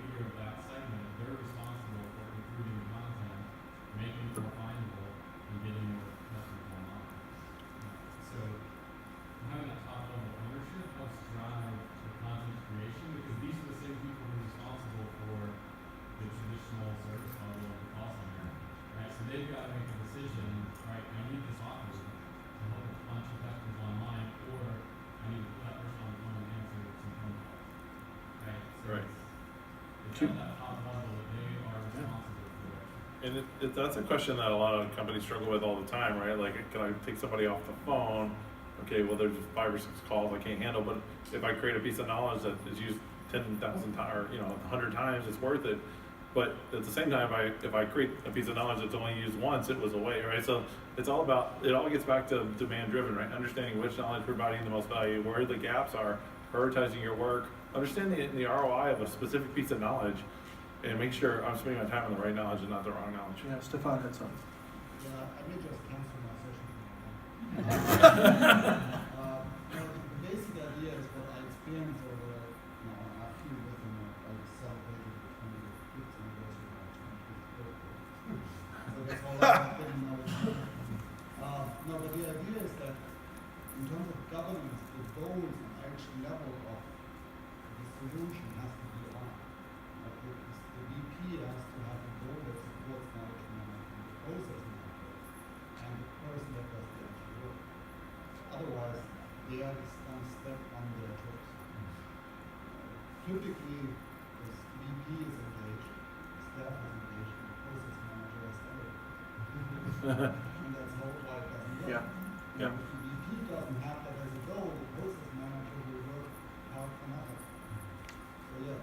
they've got to make a decision, right, I need this offer to help a bunch of customers online, or I need to put that person on the phone and answer some phone calls, right? So Right. it's at that top level that they are responsible for. And that's a question that a lot of companies struggle with all the time, right? Like, can I take somebody off the phone? Okay, well, there's 5 or 6 calls I can't handle, but if I create a piece of knowledge that is used 10,000 times, or 100 times, it's worth it. But at the same time, if I create a piece of knowledge that's only used once, it was a way, right? So it's all about, it all gets back to demand driven, right? Understanding which knowledge providing the most value, where the gaps are, prioritizing your work, understanding the ROI of a specific piece of knowledge, and make sure I'm spending my time on the right knowledge and not the wrong knowledge. Yeah, Stefan had something. Yeah, I may just cancel my session. The basic idea is what I experienced over, a few years in I celebrated the 25th anniversary of my 25th birthday. So that's all I'm getting now. No, but the idea is that in terms of governance, the goals and actual level of the solution has to be aligned. The VP has to have a goal that supports knowledge management, the process management, and the person that does the actual work. Otherwise, they are just going to step on their toes. Typically, the VP is engaged, the staff is engaged, and the process manager is delegated. And that's how why it doesn't work. Yeah, yeah. If the VP doesn't have that as a goal, the process manager will work hard for nothing. So yeah,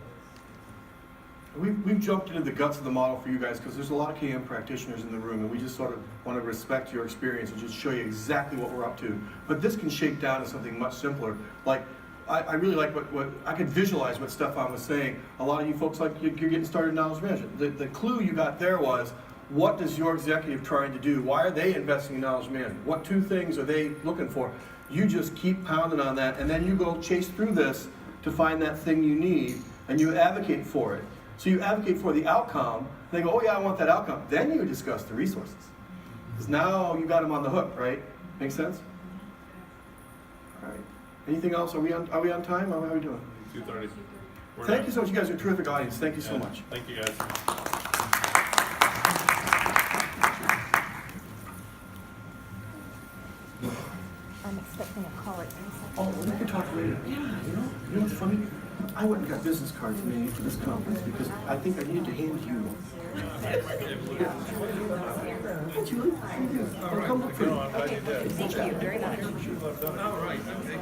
We've jumped into the guts of the model for you guys because there's a lot of KM practitioners in the room, and we just sort of want to respect your experience and just show you exactly what we're up to. But this can shake down to something much simpler. Like, I really like what I could visualize what Stefan was saying. A lot of you folks, like, you're getting started in knowledge management. The clue you got there was, what is your executive trying to do? Why are they investing in knowledge management? What 2 things are they looking for? You just keep pounding on that, and then you go chase through this to find that thing you need, and you advocate for it. So you advocate for the outcome, they go, oh yeah, I want that outcome. Then you discuss the resources. Because now you got them on the hook, right? Make sense? All right. Anything else? Are we on time? How are we doing? 2:30. Thank you so much. You guys are a terrific audience. Thank you so much. Thank you, guys. I'm expecting a call at any second. Oh, we can talk later. Yeah, you know what's funny? I went and got business cards made for this conference because I think I needed to hand you one. Julie, how are you? Come look for me. Thank you very much. All right, okay.